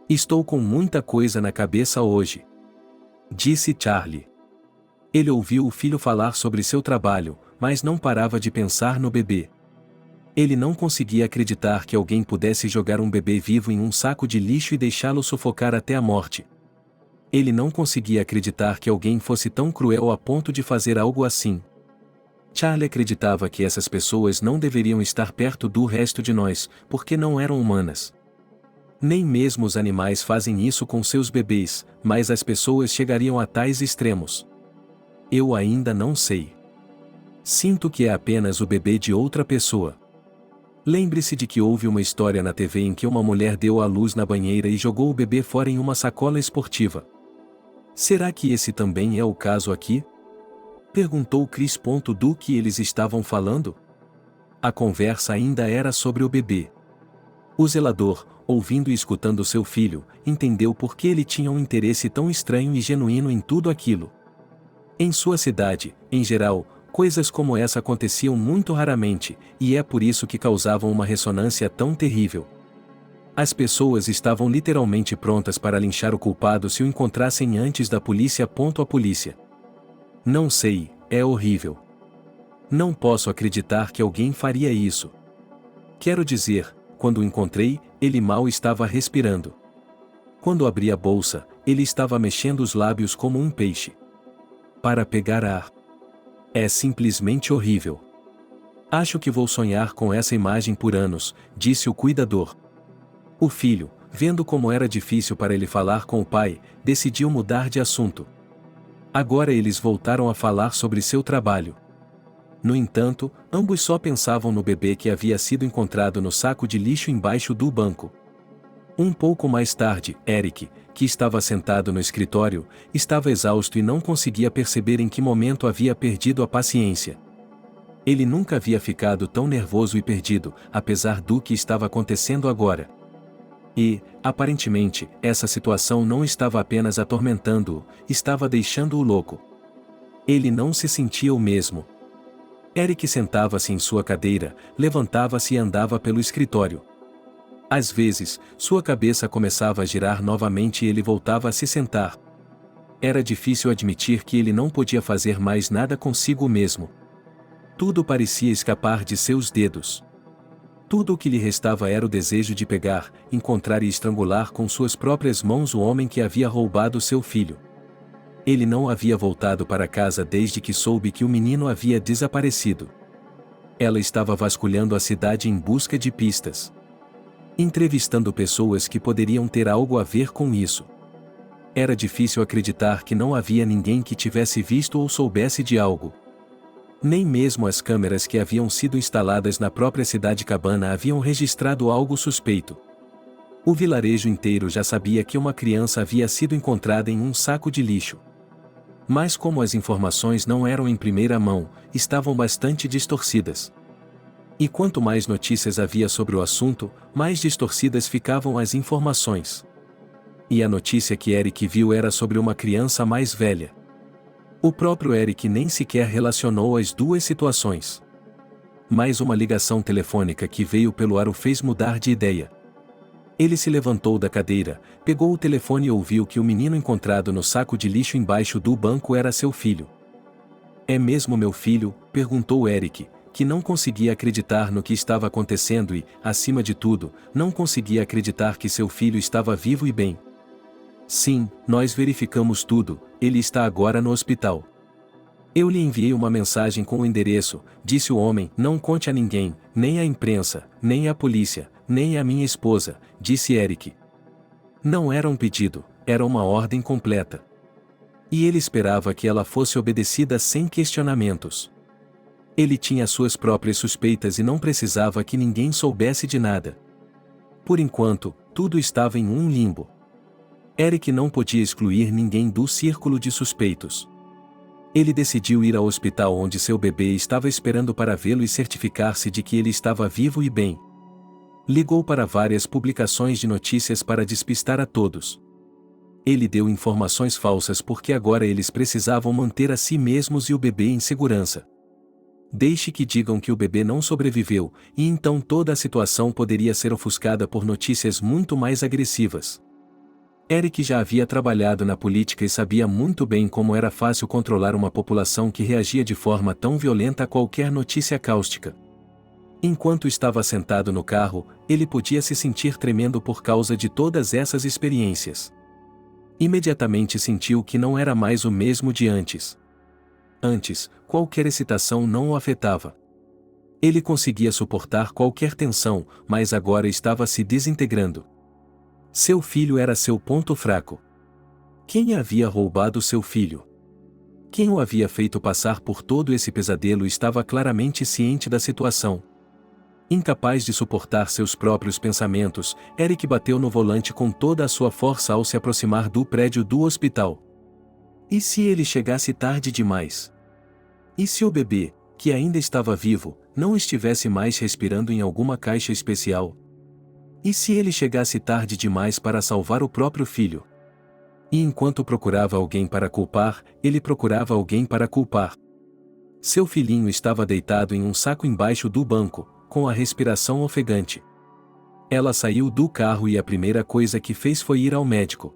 Estou com muita coisa na cabeça hoje. Disse Charlie. Ele ouviu o filho falar sobre seu trabalho, mas não parava de pensar no bebê. Ele não conseguia acreditar que alguém pudesse jogar um bebê vivo em um saco de lixo e deixá-lo sufocar até a morte. Ele não conseguia acreditar que alguém fosse tão cruel a ponto de fazer algo assim. Charlie acreditava que essas pessoas não deveriam estar perto do resto de nós, porque não eram humanas. Nem mesmo os animais fazem isso com seus bebês, mas as pessoas chegariam a tais extremos. Eu ainda não sei. Sinto que é apenas o bebê de outra pessoa. Lembre-se de que houve uma história na TV em que uma mulher deu à luz na banheira e jogou o bebê fora em uma sacola esportiva. Será que esse também é o caso aqui? Perguntou Chris. Do que eles estavam falando? A conversa ainda era sobre o bebê. O zelador, ouvindo e escutando seu filho, entendeu por que ele tinha um interesse tão estranho e genuíno em tudo aquilo. Em sua cidade, em geral, coisas como essa aconteciam muito raramente, e é por isso que causavam uma ressonância tão terrível. As pessoas estavam literalmente prontas para linchar o culpado se o encontrassem antes da polícia. A polícia. Não sei, é horrível. Não posso acreditar que alguém faria isso. Quero dizer, quando o encontrei, ele mal estava respirando. Quando abri a bolsa, ele estava mexendo os lábios como um peixe. Para pegar ar. É simplesmente horrível. Acho que vou sonhar com essa imagem por anos, disse o cuidador. O filho, vendo como era difícil para ele falar com o pai, decidiu mudar de assunto. Agora eles voltaram a falar sobre seu trabalho. No entanto, ambos só pensavam no bebê que havia sido encontrado no saco de lixo embaixo do banco. Um pouco mais tarde, Eric, que estava sentado no escritório, estava exausto e não conseguia perceber em que momento havia perdido a paciência. Ele nunca havia ficado tão nervoso e perdido, apesar do que estava acontecendo agora. E, aparentemente, essa situação não estava apenas atormentando-o, estava deixando-o louco. Ele não se sentia o mesmo. Eric sentava-se em sua cadeira, levantava-se e andava pelo escritório. Às vezes, sua cabeça começava a girar novamente e ele voltava a se sentar. Era difícil admitir que ele não podia fazer mais nada consigo mesmo. Tudo parecia escapar de seus dedos. Tudo o que lhe restava era o desejo de pegar, encontrar e estrangular com suas próprias mãos o homem que havia roubado seu filho. Ele não havia voltado para casa desde que soube que o menino havia desaparecido. Ela estava vasculhando a cidade em busca de pistas. Entrevistando pessoas que poderiam ter algo a ver com isso. Era difícil acreditar que não havia ninguém que tivesse visto ou soubesse de algo. Nem mesmo as câmeras que haviam sido instaladas na própria cidade cabana haviam registrado algo suspeito. O vilarejo inteiro já sabia que uma criança havia sido encontrada em um saco de lixo. Mas como as informações não eram em primeira mão, estavam bastante distorcidas. E quanto mais notícias havia sobre o assunto, mais distorcidas ficavam as informações. E a notícia que Eric viu era sobre uma criança mais velha. O próprio Eric nem sequer relacionou as duas situações. Mas uma ligação telefônica que veio pelo ar o fez mudar de ideia. Ele se levantou da cadeira, pegou o telefone e ouviu que o menino encontrado no saco de lixo embaixo do banco era seu filho. É mesmo meu filho? Perguntou Eric, que não conseguia acreditar no que estava acontecendo e, acima de tudo, não conseguia acreditar que seu filho estava vivo e bem. Sim, nós verificamos tudo, ele está agora no hospital. Eu lhe enviei uma mensagem com o endereço, disse o homem, não conte a ninguém, nem à imprensa, nem à polícia, nem à minha esposa, disse Eric. Não era um pedido, era uma ordem completa. E ele esperava que ela fosse obedecida sem questionamentos. Ele tinha suas próprias suspeitas e não precisava que ninguém soubesse de nada. Por enquanto, tudo estava em um limbo. Eric não podia excluir ninguém do círculo de suspeitos. Ele decidiu ir ao hospital onde seu bebê estava esperando para vê-lo e certificar-se de que ele estava vivo e bem. Ligou para várias publicações de notícias para despistar a todos. Ele deu informações falsas porque agora eles precisavam manter a si mesmos e o bebê em segurança. Deixe que digam que o bebê não sobreviveu, e então toda a situação poderia ser ofuscada por notícias muito mais agressivas. Eric já havia trabalhado na política e sabia muito bem como era fácil controlar uma população que reagia de forma tão violenta a qualquer notícia cáustica. Enquanto estava sentado no carro, ele podia se sentir tremendo por causa de todas essas experiências. Imediatamente sentiu que não era mais o mesmo de antes. Antes, qualquer excitação não o afetava. Ele conseguia suportar qualquer tensão, mas agora estava se desintegrando. Seu filho era seu ponto fraco. Quem havia roubado seu filho? Quem o havia feito passar por todo esse pesadelo estava claramente ciente da situação. Incapaz de suportar seus próprios pensamentos, Eric bateu no volante com toda a sua força ao se aproximar do prédio do hospital. E se ele chegasse tarde demais? E se o bebê, que ainda estava vivo, não estivesse mais respirando em alguma caixa especial? E se ele chegasse tarde demais para salvar o próprio filho? E enquanto procurava alguém para culpar, ele procurava alguém para culpar. Seu filhinho estava deitado em um saco embaixo do banco, com a respiração ofegante. Ela saiu do carro e a primeira coisa que fez foi ir ao médico.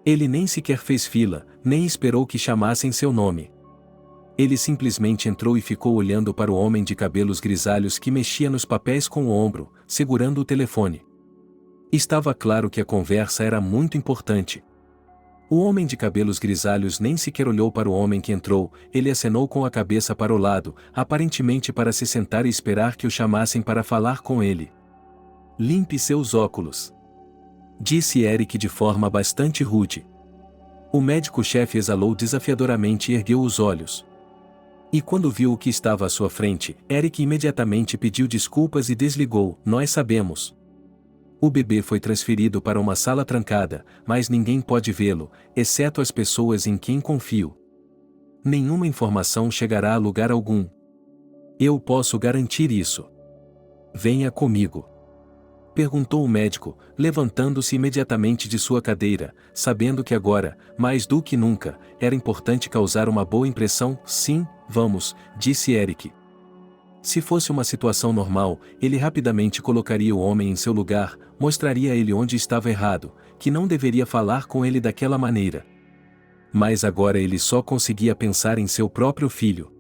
Ele nem sequer fez fila, nem esperou que chamassem seu nome. Ele simplesmente entrou e ficou olhando para o homem de cabelos grisalhos que mexia nos papéis com o ombro, segurando o telefone. Estava claro que a conversa era muito importante. O homem de cabelos grisalhos nem sequer olhou para o homem que entrou, ele acenou com a cabeça para o lado, aparentemente para se sentar e esperar que o chamassem para falar com ele. "Limpe seus óculos", disse Eric de forma bastante rude. O médico-chefe exalou desafiadoramente e ergueu os olhos. E quando viu o que estava à sua frente, Eric imediatamente pediu desculpas e desligou. "Nós sabemos. O bebê foi transferido para uma sala trancada, mas ninguém pode vê-lo, exceto as pessoas em quem confio. Nenhuma informação chegará a lugar algum. Eu posso garantir isso. Venha comigo", perguntou o médico, levantando-se imediatamente de sua cadeira, sabendo que agora, mais do que nunca, era importante causar uma boa impressão. "Sim, vamos", disse Eric. Se fosse uma situação normal, ele rapidamente colocaria o homem em seu lugar, mostraria a ele onde estava errado, que não deveria falar com ele daquela maneira. Mas agora ele só conseguia pensar em seu próprio filho.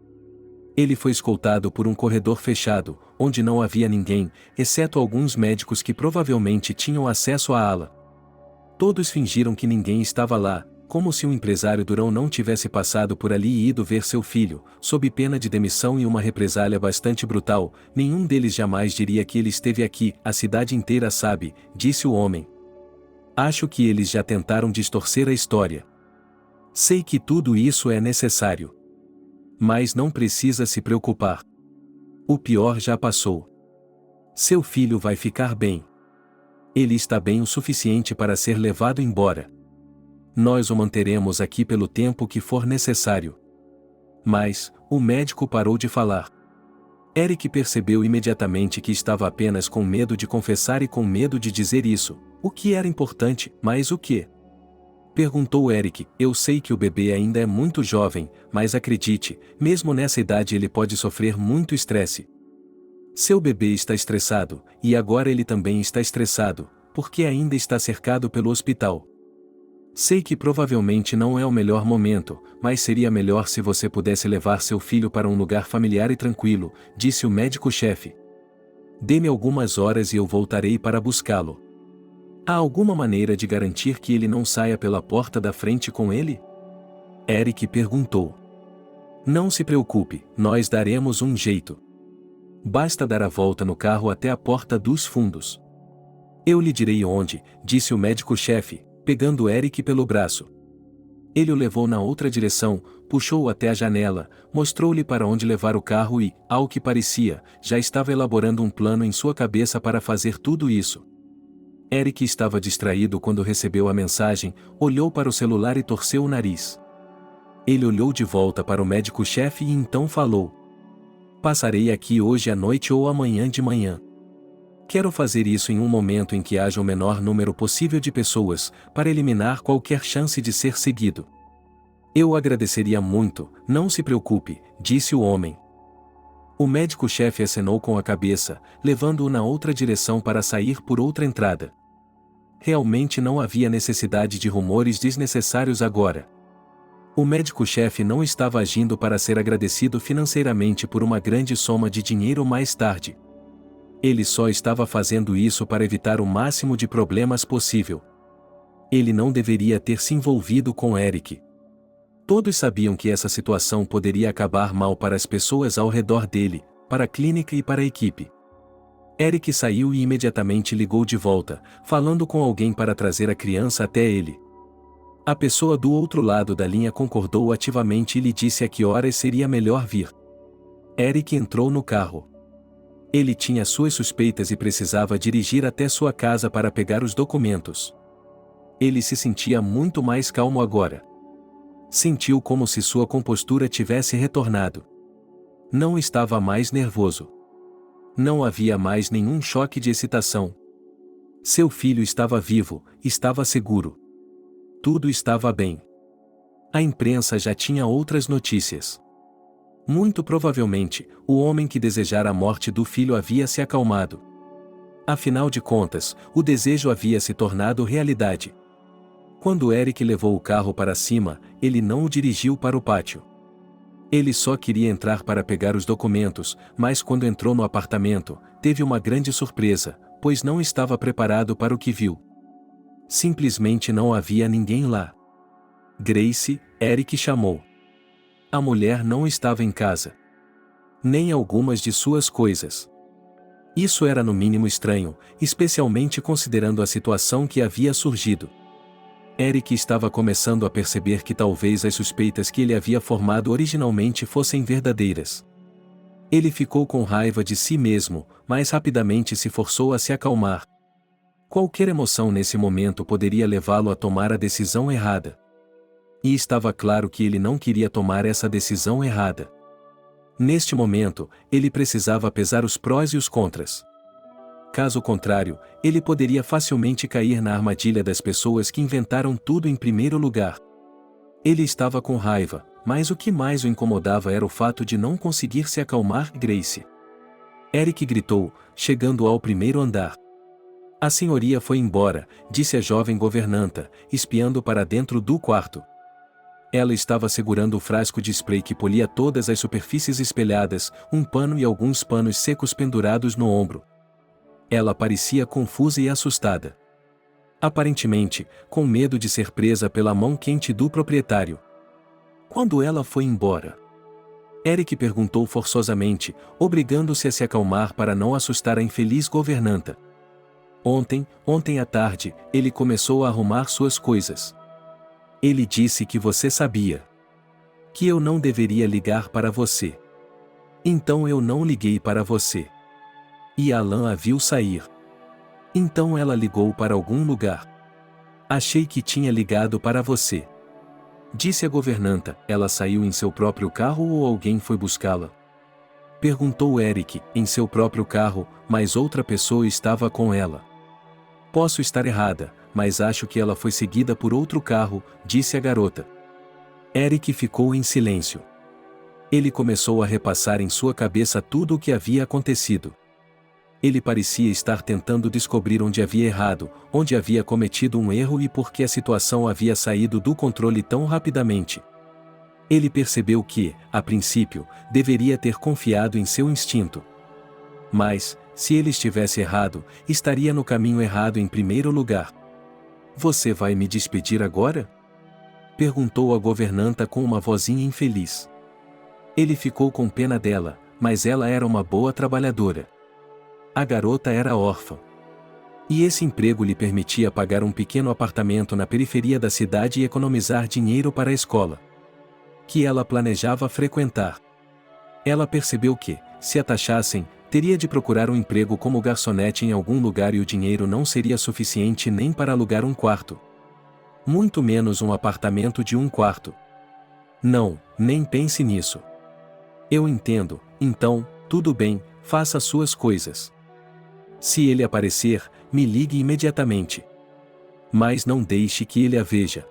Ele foi escoltado por um corredor fechado, onde não havia ninguém, exceto alguns médicos que provavelmente tinham acesso à ala. Todos fingiram que ninguém estava lá, como se um empresário durão não tivesse passado por ali e ido ver seu filho, sob pena de demissão e uma represália bastante brutal. "Nenhum deles jamais diria que ele esteve aqui, a cidade inteira sabe", disse o homem. "Acho que eles já tentaram distorcer a história. Sei que tudo isso é necessário. Mas não precisa se preocupar. O pior já passou. Seu filho vai ficar bem. Ele está bem o suficiente para ser levado embora. Nós o manteremos aqui pelo tempo que for necessário." Mas, o médico parou de falar. Eric percebeu imediatamente que estava apenas com medo de confessar e com medo de dizer isso. O que era importante, mas o que? Perguntou Eric. "Eu sei que o bebê ainda é muito jovem, mas acredite, mesmo nessa idade ele pode sofrer muito estresse. Seu bebê está estressado, e agora ele também está estressado, porque ainda está cercado pelo hospital. Sei que provavelmente não é o melhor momento, mas seria melhor se você pudesse levar seu filho para um lugar familiar e tranquilo", disse o médico-chefe. "Dê-me algumas horas e eu voltarei para buscá-lo." "Há alguma maneira de garantir que ele não saia pela porta da frente com ele?" Eric perguntou. "Não se preocupe, nós daremos um jeito. Basta dar a volta no carro até a porta dos fundos." "Eu lhe direi onde", disse o médico-chefe, pegando Eric pelo braço. Ele o levou na outra direção, puxou-o até a janela, mostrou-lhe para onde levar o carro e, ao que parecia, já estava elaborando um plano em sua cabeça para fazer tudo isso. Eric estava distraído quando recebeu a mensagem, olhou para o celular e torceu o nariz. Ele olhou de volta para o médico-chefe e então falou: "Passarei aqui hoje à noite ou amanhã de manhã. Quero fazer isso em um momento em que haja o menor número possível de pessoas, para eliminar qualquer chance de ser seguido." "Eu agradeceria muito, não se preocupe", disse o homem. O médico-chefe acenou com a cabeça, levando-o na outra direção para sair por outra entrada. Realmente não havia necessidade de rumores desnecessários agora. O médico-chefe não estava agindo para ser agradecido financeiramente por uma grande soma de dinheiro mais tarde. Ele só estava fazendo isso para evitar o máximo de problemas possível. Ele não deveria ter se envolvido com Eric. Todos sabiam que essa situação poderia acabar mal para as pessoas ao redor dele, para a clínica e para a equipe. Eric saiu e imediatamente ligou de volta, falando com alguém para trazer a criança até ele. A pessoa do outro lado da linha concordou ativamente e lhe disse a que horas seria melhor vir. Eric entrou no carro. Ele tinha suas suspeitas e precisava dirigir até sua casa para pegar os documentos. Ele se sentia muito mais calmo agora. Sentiu como se sua compostura tivesse retornado. Não estava mais nervoso. Não havia mais nenhum choque de excitação. Seu filho estava vivo, estava seguro. Tudo estava bem. A imprensa já tinha outras notícias. Muito provavelmente, o homem que desejara a morte do filho havia se acalmado. Afinal de contas, o desejo havia se tornado realidade. Quando Eric levou o carro para cima, ele não o dirigiu para o pátio. Ele só queria entrar para pegar os documentos, mas quando entrou no apartamento, teve uma grande surpresa, pois não estava preparado para o que viu. Simplesmente não havia ninguém lá. Grace, Eric chamou. A mulher não estava em casa. Nem algumas de suas coisas. Isso era no mínimo estranho, especialmente considerando a situação que havia surgido. Eric estava começando a perceber que talvez as suspeitas que ele havia formado originalmente fossem verdadeiras. Ele ficou com raiva de si mesmo, mas rapidamente se forçou a se acalmar. Qualquer emoção nesse momento poderia levá-lo a tomar a decisão errada. E estava claro que ele não queria tomar essa decisão errada. Neste momento, ele precisava pesar os prós e os contras. Caso contrário, ele poderia facilmente cair na armadilha das pessoas que inventaram tudo em primeiro lugar. Ele estava com raiva, mas o que mais o incomodava era o fato de não conseguir se acalmar. Grace. Eric gritou, chegando ao primeiro andar. A senhoria foi embora, disse a jovem governanta, espiando para dentro do quarto. Ela estava segurando o frasco de spray que polia todas as superfícies espelhadas, um pano e alguns panos secos pendurados no ombro. Ela parecia confusa e assustada. Aparentemente, com medo de ser presa pela mão quente do proprietário. Quando ela foi embora? Eric perguntou forçosamente, obrigando-se a se acalmar para não assustar a infeliz governanta. Ontem à tarde, ele começou a arrumar suas coisas. Ele disse que você sabia. Que eu não deveria ligar para você. Então eu não liguei para você. E Alan a viu sair. Então ela ligou para algum lugar. Achei que tinha ligado para você. Disse a governanta. Ela saiu em seu próprio carro ou alguém foi buscá-la? Perguntou Eric. Em seu próprio carro, mas outra pessoa estava com ela. Posso estar errada, mas acho que ela foi seguida por outro carro, disse a garota. Eric ficou em silêncio. Ele começou a repassar em sua cabeça tudo o que havia acontecido. Ele parecia estar tentando descobrir onde havia errado, onde havia cometido um erro e por que a situação havia saído do controle tão rapidamente. Ele percebeu que, a princípio, deveria ter confiado em seu instinto. Mas, se ele estivesse errado, estaria no caminho errado em primeiro lugar. Você vai me despedir agora? Perguntou a governanta com uma vozinha infeliz. Ele ficou com pena dela, mas ela era uma boa trabalhadora. A garota era órfã. E esse emprego lhe permitia pagar um pequeno apartamento na periferia da cidade e economizar dinheiro para a escola que ela planejava frequentar. Ela percebeu que, se a taxassem, teria de procurar um emprego como garçonete em algum lugar e o dinheiro não seria suficiente nem para alugar um quarto. Muito menos um apartamento de um quarto. Não, nem pense nisso. Eu entendo, então, tudo bem, faça suas coisas. Se ele aparecer, me ligue imediatamente. Mas não deixe que ele a veja.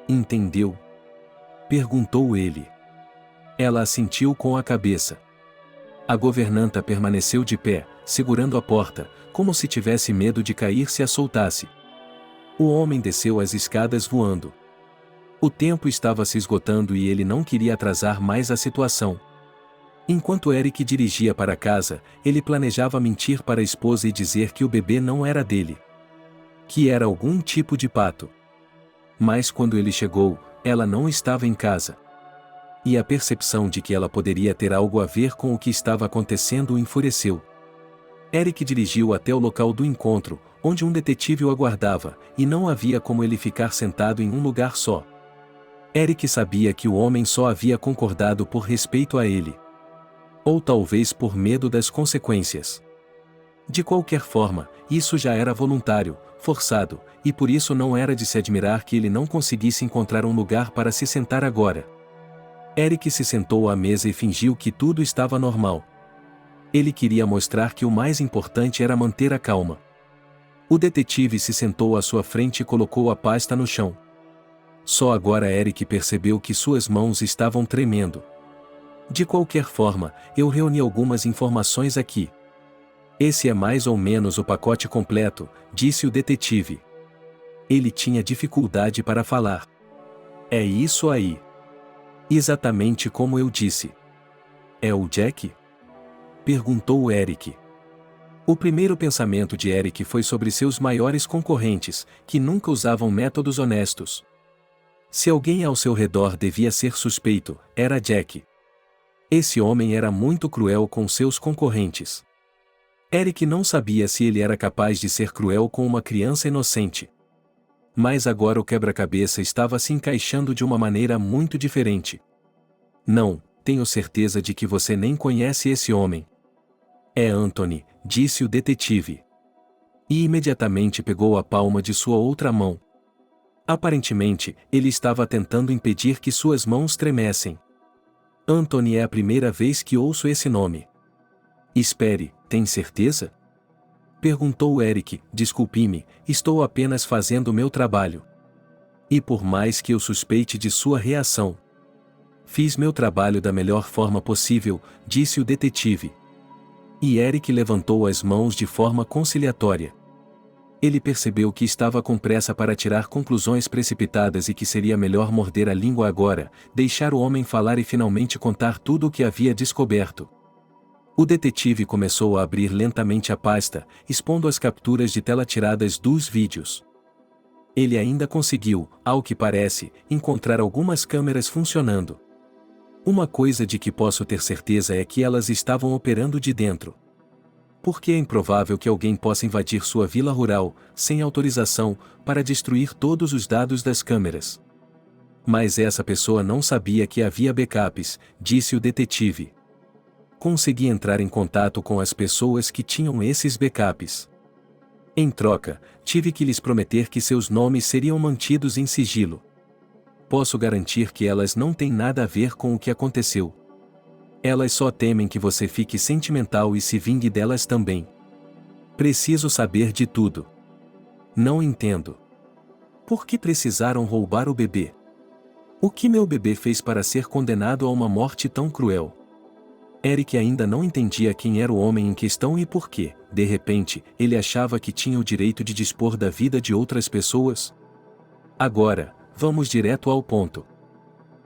Entendeu? Perguntou ele. Ela assentiu com a cabeça. A governanta permaneceu de pé, segurando a porta, como se tivesse medo de cair se a soltasse. O homem desceu as escadas voando. O tempo estava se esgotando e ele não queria atrasar mais a situação. Enquanto Eric dirigia para casa, ele planejava mentir para a esposa e dizer que o bebê não era dele. Que era algum tipo de pato. Mas quando ele chegou, ela não estava em casa. E a percepção de que ela poderia ter algo a ver com o que estava acontecendo o enfureceu. Eric dirigiu até o local do encontro, onde um detetive o aguardava, e não havia como ele ficar sentado em um lugar só. Eric sabia que o homem só havia concordado por respeito a ele. Ou talvez por medo das consequências. De qualquer forma, isso já era voluntário, forçado, e por isso não era de se admirar que ele não conseguisse encontrar um lugar para se sentar agora. Eric se sentou à mesa e fingiu que tudo estava normal. Ele queria mostrar que o mais importante era manter a calma. O detetive se sentou à sua frente e colocou a pasta no chão. Só agora Eric percebeu que suas mãos estavam tremendo. De qualquer forma, eu reuni algumas informações aqui. Esse é mais ou menos o pacote completo, disse o detetive. Ele tinha dificuldade para falar. É isso aí. Exatamente como eu disse. É o Jack? Perguntou Eric. O primeiro pensamento de Eric foi sobre seus maiores concorrentes, que nunca usavam métodos honestos. Se alguém ao seu redor devia ser suspeito, era Jack. Esse homem era muito cruel com seus concorrentes. Eric não sabia se ele era capaz de ser cruel com uma criança inocente. Mas agora o quebra-cabeça estava se encaixando de uma maneira muito diferente. Não, tenho certeza de que você nem conhece esse homem. É Anthony, disse o detetive. E imediatamente pegou a palma de sua outra mão. Aparentemente, ele estava tentando impedir que suas mãos tremessem. Anthony é a primeira vez que ouço esse nome. Espere, tem certeza? Perguntou Eric, desculpe-me, estou apenas fazendo meu trabalho. E por mais que eu suspeite de sua reação, fiz meu trabalho da melhor forma possível, disse o detetive. E Eric levantou as mãos de forma conciliatória. Ele percebeu que estava com pressa para tirar conclusões precipitadas e que seria melhor morder a língua agora, deixar o homem falar e finalmente contar tudo o que havia descoberto. O detetive começou a abrir lentamente a pasta, expondo as capturas de tela tiradas dos vídeos. Ele ainda conseguiu, ao que parece, encontrar algumas câmeras funcionando. Uma coisa de que posso ter certeza é que elas estavam operando de dentro. Porque é improvável que alguém possa invadir sua vila rural, sem autorização, para destruir todos os dados das câmeras. Mas essa pessoa não sabia que havia backups, disse o detetive. Consegui entrar em contato com as pessoas que tinham esses backups. Em troca, tive que lhes prometer que seus nomes seriam mantidos em sigilo. Posso garantir que elas não têm nada a ver com o que aconteceu. Elas só temem que você fique sentimental e se vingue delas também. Preciso saber de tudo. Não entendo. Por que precisaram roubar o bebê? O que meu bebê fez para ser condenado a uma morte tão cruel? Eric ainda não entendia quem era o homem em questão e por que, de repente, ele achava que tinha o direito de dispor da vida de outras pessoas. Agora, vamos direto ao ponto.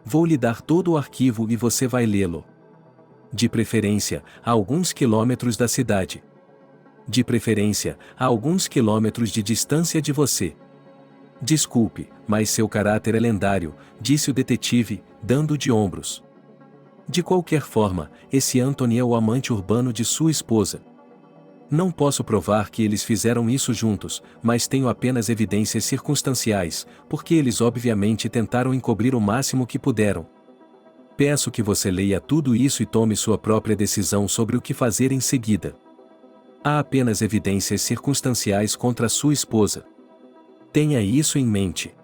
Vou lhe dar todo o arquivo e você vai lê-lo. De preferência, a alguns quilômetros da cidade. De preferência, a alguns quilômetros de distância de você. Desculpe, mas seu caráter é lendário, disse o detetive, dando de ombros. De qualquer forma, esse Anthony é o amante urbano de sua esposa. Não posso provar que eles fizeram isso juntos, mas tenho apenas evidências circunstanciais, porque eles obviamente tentaram encobrir o máximo que puderam. Peço que você leia tudo isso e tome sua própria decisão sobre o que fazer em seguida. Há apenas evidências circunstanciais contra sua esposa. Tenha isso em mente.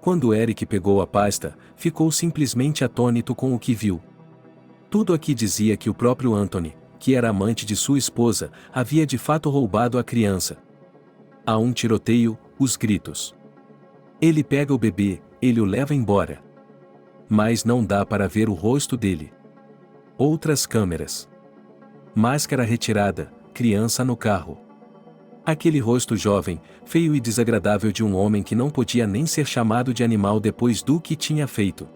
Quando Eric pegou a pasta, ficou simplesmente atônito com o que viu. Tudo aqui dizia que o próprio Anthony, que era amante de sua esposa, havia de fato roubado a criança. Há um tiroteio, os gritos. Ele pega o bebê, ele o leva embora. Mas não dá para ver o rosto dele. Outras câmeras. Máscara retirada, criança no carro. Aquele rosto jovem, feio e desagradável de um homem que não podia nem ser chamado de animal depois do que tinha feito.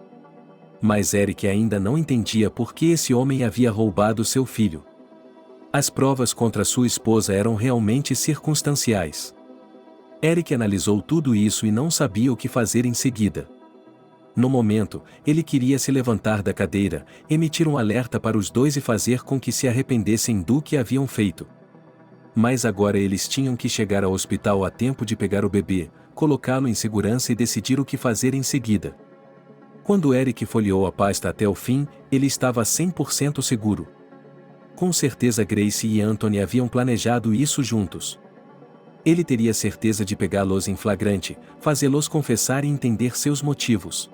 Mas Eric ainda não entendia por que esse homem havia roubado seu filho. As provas contra sua esposa eram realmente circunstanciais. Eric analisou tudo isso e não sabia o que fazer em seguida. No momento, ele queria se levantar da cadeira, emitir um alerta para os dois e fazer com que se arrependessem do que haviam feito. Mas agora eles tinham que chegar ao hospital a tempo de pegar o bebê, colocá-lo em segurança e decidir o que fazer em seguida. Quando Eric folheou a pasta até o fim, ele estava 100% seguro. Com certeza Grace e Anthony haviam planejado isso juntos. Ele teria certeza de pegá-los em flagrante, fazê-los confessar e entender seus motivos.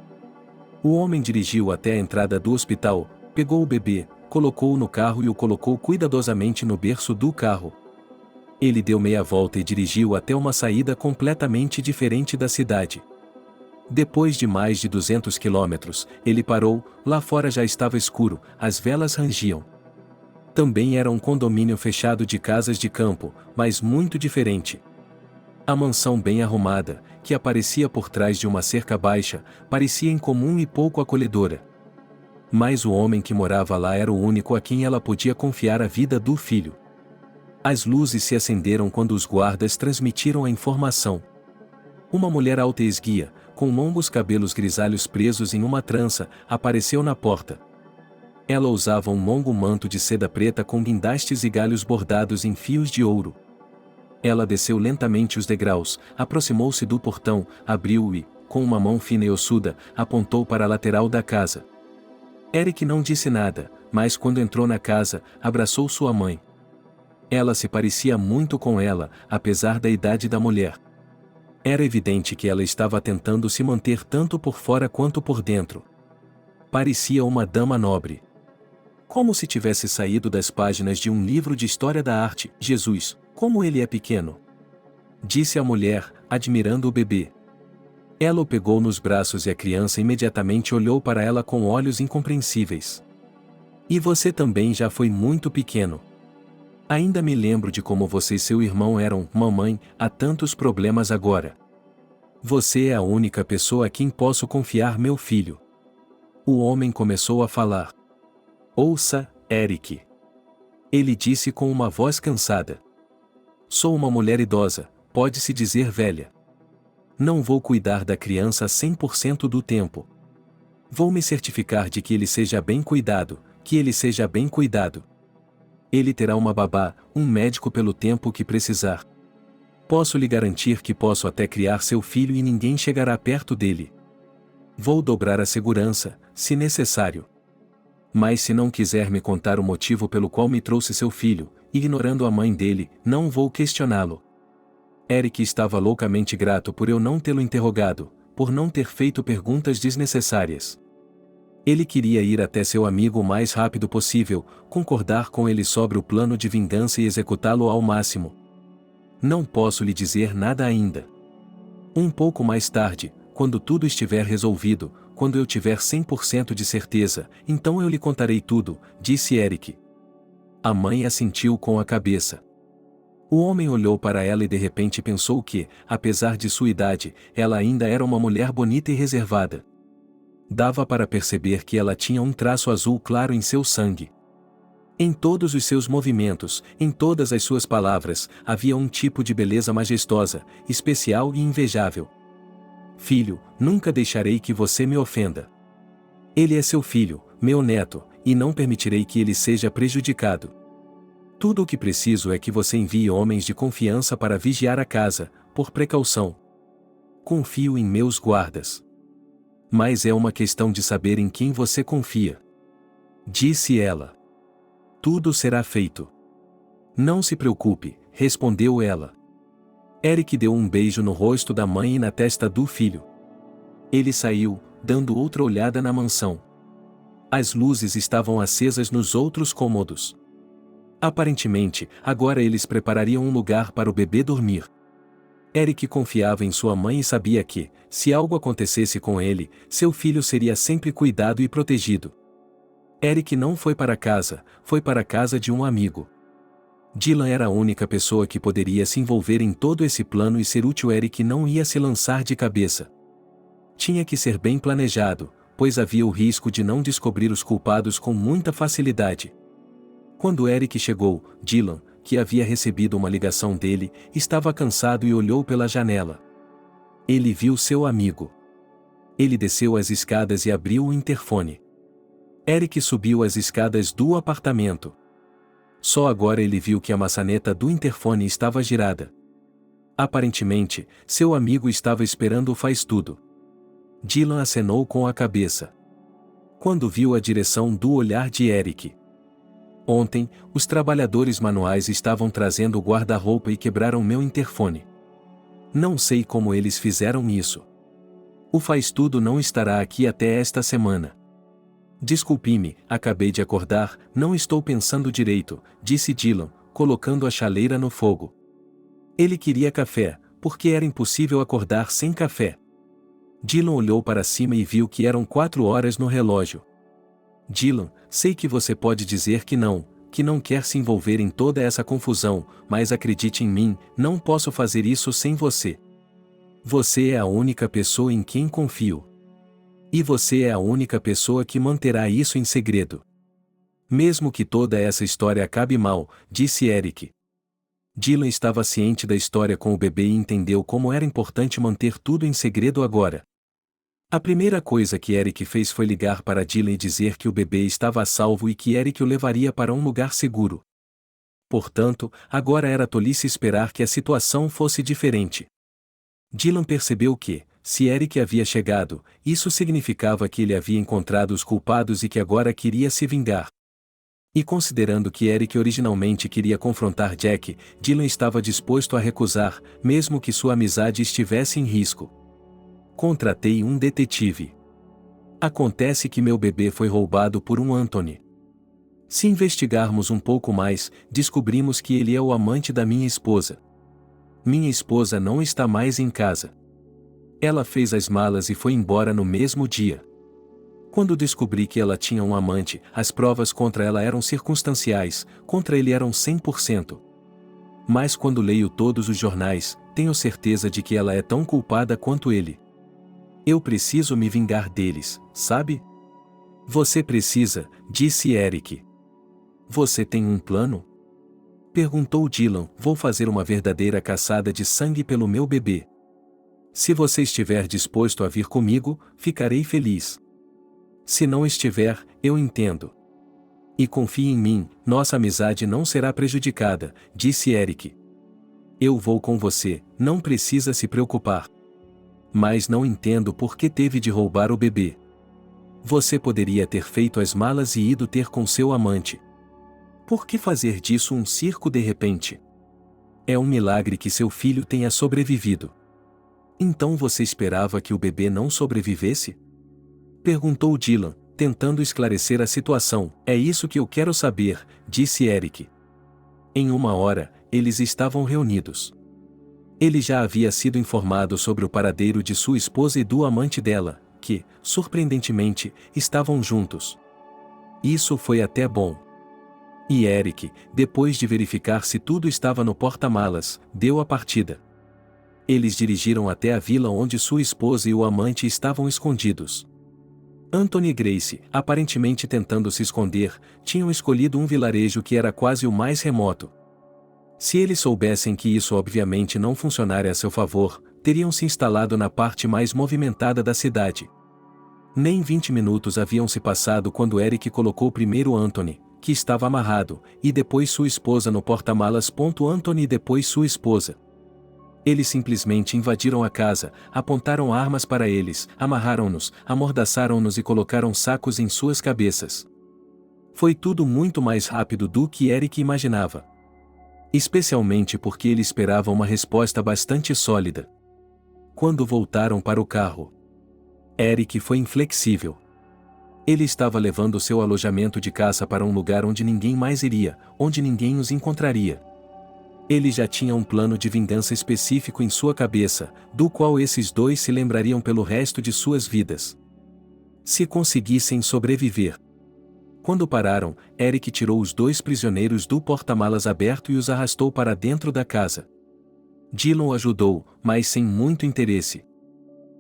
O homem dirigiu até a entrada do hospital, pegou o bebê, colocou-o no carro e o colocou cuidadosamente no berço do carro. Ele deu meia volta e dirigiu até uma saída completamente diferente da cidade. Depois de mais de 200 quilômetros, ele parou, lá fora já estava escuro, as velas rangiam. Também era um condomínio fechado de casas de campo, mas muito diferente. A mansão bem arrumada, que aparecia por trás de uma cerca baixa, parecia incomum e pouco acolhedora. Mas o homem que morava lá era o único a quem ela podia confiar a vida do filho. As luzes se acenderam quando os guardas transmitiram a informação. Uma mulher alta e esguia, com longos cabelos grisalhos presos em uma trança, apareceu na porta. Ela usava um longo manto de seda preta com guindastes e galhos bordados em fios de ouro. Ela desceu lentamente os degraus, aproximou-se do portão, abriu-o e, com uma mão fina e ossuda, apontou para a lateral da casa. Eric não disse nada, mas quando entrou na casa, abraçou sua mãe. Ela se parecia muito com ela, apesar da idade da mulher. Era evidente que ela estava tentando se manter tanto por fora quanto por dentro. Parecia uma dama nobre. Como se tivesse saído das páginas de um livro de história da arte. Jesus, como ele é pequeno! Disse a mulher, admirando o bebê. Ela o pegou nos braços e a criança imediatamente olhou para ela com olhos incompreensíveis. E você também já foi muito pequeno. Ainda me lembro de como você e seu irmão eram, mamãe, há tantos problemas agora. Você é a única pessoa a quem posso confiar meu filho. O homem começou a falar. Ouça, Eric. Ele disse com uma voz cansada. Sou uma mulher idosa, pode-se dizer velha. Não vou cuidar da criança 100% do tempo. Vou me certificar de que ele seja bem cuidado, que ele seja bem cuidado. Ele terá uma babá, um médico pelo tempo que precisar. Posso lhe garantir que posso até criar seu filho e ninguém chegará perto dele. Vou dobrar a segurança, se necessário. Mas se não quiser me contar o motivo pelo qual me trouxe seu filho, ignorando a mãe dele, não vou questioná-lo. Eric estava loucamente grato por eu não tê-lo interrogado, por não ter feito perguntas desnecessárias. Ele queria ir até seu amigo o mais rápido possível, concordar com ele sobre o plano de vingança e executá-lo ao máximo. Não posso lhe dizer nada ainda. Um pouco mais tarde, quando tudo estiver resolvido, quando eu tiver 100% de certeza, então eu lhe contarei tudo, disse Eric. A mãe assentiu com a cabeça. O homem olhou para ela e de repente pensou que, apesar de sua idade, ela ainda era uma mulher bonita e reservada. Dava para perceber que ela tinha um traço azul claro em seu sangue. Em todos os seus movimentos, em todas as suas palavras, havia um tipo de beleza majestosa, especial e invejável. Filho, nunca deixarei que você me ofenda. Ele é seu filho, meu neto, e não permitirei que ele seja prejudicado. Tudo o que preciso é que você envie homens de confiança para vigiar a casa, por precaução. Confio em meus guardas. Mas é uma questão de saber em quem você confia. Disse ela. Tudo será feito. Não se preocupe, respondeu ela. Eric deu um beijo no rosto da mãe e na testa do filho. Ele saiu, dando outra olhada na mansão. As luzes estavam acesas nos outros cômodos. Aparentemente, agora eles preparariam um lugar para o bebê dormir. Eric confiava em sua mãe e sabia que, se algo acontecesse com ele, seu filho seria sempre cuidado e protegido. Eric não foi para casa, foi para a casa de um amigo. Dylan era a única pessoa que poderia se envolver em todo esse plano e ser útil. Eric não ia se lançar de cabeça. Tinha que ser bem planejado, pois havia o risco de não descobrir os culpados com muita facilidade. Quando Eric chegou, Dylan, que havia recebido uma ligação dele, estava cansado e olhou pela janela. Ele viu seu amigo. Ele desceu as escadas e abriu o interfone. Eric subiu as escadas do apartamento. Só agora ele viu que a maçaneta do interfone estava girada. Aparentemente, seu amigo estava esperando o faz-tudo. Dylan acenou com a cabeça. Quando viu a direção do olhar de Eric. Ontem, os trabalhadores manuais estavam trazendo o guarda-roupa e quebraram meu interfone. Não sei como eles fizeram isso. O faz-tudo não estará aqui até esta semana. Desculpe-me, acabei de acordar, não estou pensando direito, disse Dylan, colocando a chaleira no fogo. Ele queria café, porque era impossível acordar sem café. Dylan olhou para cima e viu que eram 4 horas no relógio. Dylan, sei que você pode dizer que não quer se envolver em toda essa confusão, mas acredite em mim, não posso fazer isso sem você. Você é a única pessoa em quem confio. E você é a única pessoa que manterá isso em segredo. Mesmo que toda essa história acabe mal, disse Eric. Dylan estava ciente da história com o bebê e entendeu como era importante manter tudo em segredo agora. A primeira coisa que Eric fez foi ligar para Dylan e dizer que o bebê estava a salvo e que Eric o levaria para um lugar seguro. Portanto, agora era tolice esperar que a situação fosse diferente. Dylan percebeu que, se Eric havia chegado, isso significava que ele havia encontrado os culpados e que agora queria se vingar. E considerando que Eric originalmente queria confrontar Jack, Dylan estava disposto a recusar, mesmo que sua amizade estivesse em risco. Contratei um detetive. Acontece que meu bebê foi roubado por um Anthony. Se investigarmos um pouco mais, descobrimos que ele é o amante da minha esposa. Minha esposa não está mais em casa. Ela fez as malas e foi embora no mesmo dia. Quando descobri que ela tinha um amante, as provas contra ela eram circunstanciais, contra ele eram 100%. Mas quando leio todos os jornais, tenho certeza de que ela é tão culpada quanto ele. Eu preciso me vingar deles, sabe? Você precisa, disse Eric. Você tem um plano? Perguntou Dylan. Vou fazer uma verdadeira caçada de sangue pelo meu bebê. Se você estiver disposto a vir comigo, ficarei feliz. Se não estiver, eu entendo. E confie em mim, nossa amizade não será prejudicada, disse Eric. Eu vou com você, não precisa se preocupar. Mas não entendo por que teve de roubar o bebê. Você poderia ter feito as malas e ido ter com seu amante. Por que fazer disso um circo de repente? É um milagre que seu filho tenha sobrevivido. Então você esperava que o bebê não sobrevivesse? Perguntou Dylan, tentando esclarecer a situação. É isso que eu quero saber, disse Eric. Em 1 hora, eles estavam reunidos. Ele já havia sido informado sobre o paradeiro de sua esposa e do amante dela, que, surpreendentemente, estavam juntos. Isso foi até bom. E Eric, depois de verificar se tudo estava no porta-malas, deu a partida. Eles dirigiram até a vila onde sua esposa e o amante estavam escondidos. Anthony e Grace, aparentemente tentando se esconder, tinham escolhido um vilarejo que era quase o mais remoto. Se eles soubessem que isso obviamente não funcionaria a seu favor, teriam se instalado na parte mais movimentada da cidade. Nem 20 minutos haviam se passado quando Eric colocou primeiro Anthony, que estava amarrado, e depois sua esposa no porta-malas. Anthony e depois sua esposa. Eles simplesmente invadiram a casa, apontaram armas para eles, amarraram-nos, amordaçaram-nos e colocaram sacos em suas cabeças. Foi tudo muito mais rápido do que Eric imaginava. Especialmente porque ele esperava uma resposta bastante sólida. Quando voltaram para o carro, Eric foi inflexível. Ele estava levando seu alojamento de caça para um lugar onde ninguém mais iria, onde ninguém os encontraria. Ele já tinha um plano de vingança específico em sua cabeça, do qual esses dois se lembrariam pelo resto de suas vidas. Se conseguissem sobreviver. Quando pararam, Eric tirou os 2 prisioneiros do porta-malas aberto e os arrastou para dentro da casa. Dylan o ajudou, mas sem muito interesse.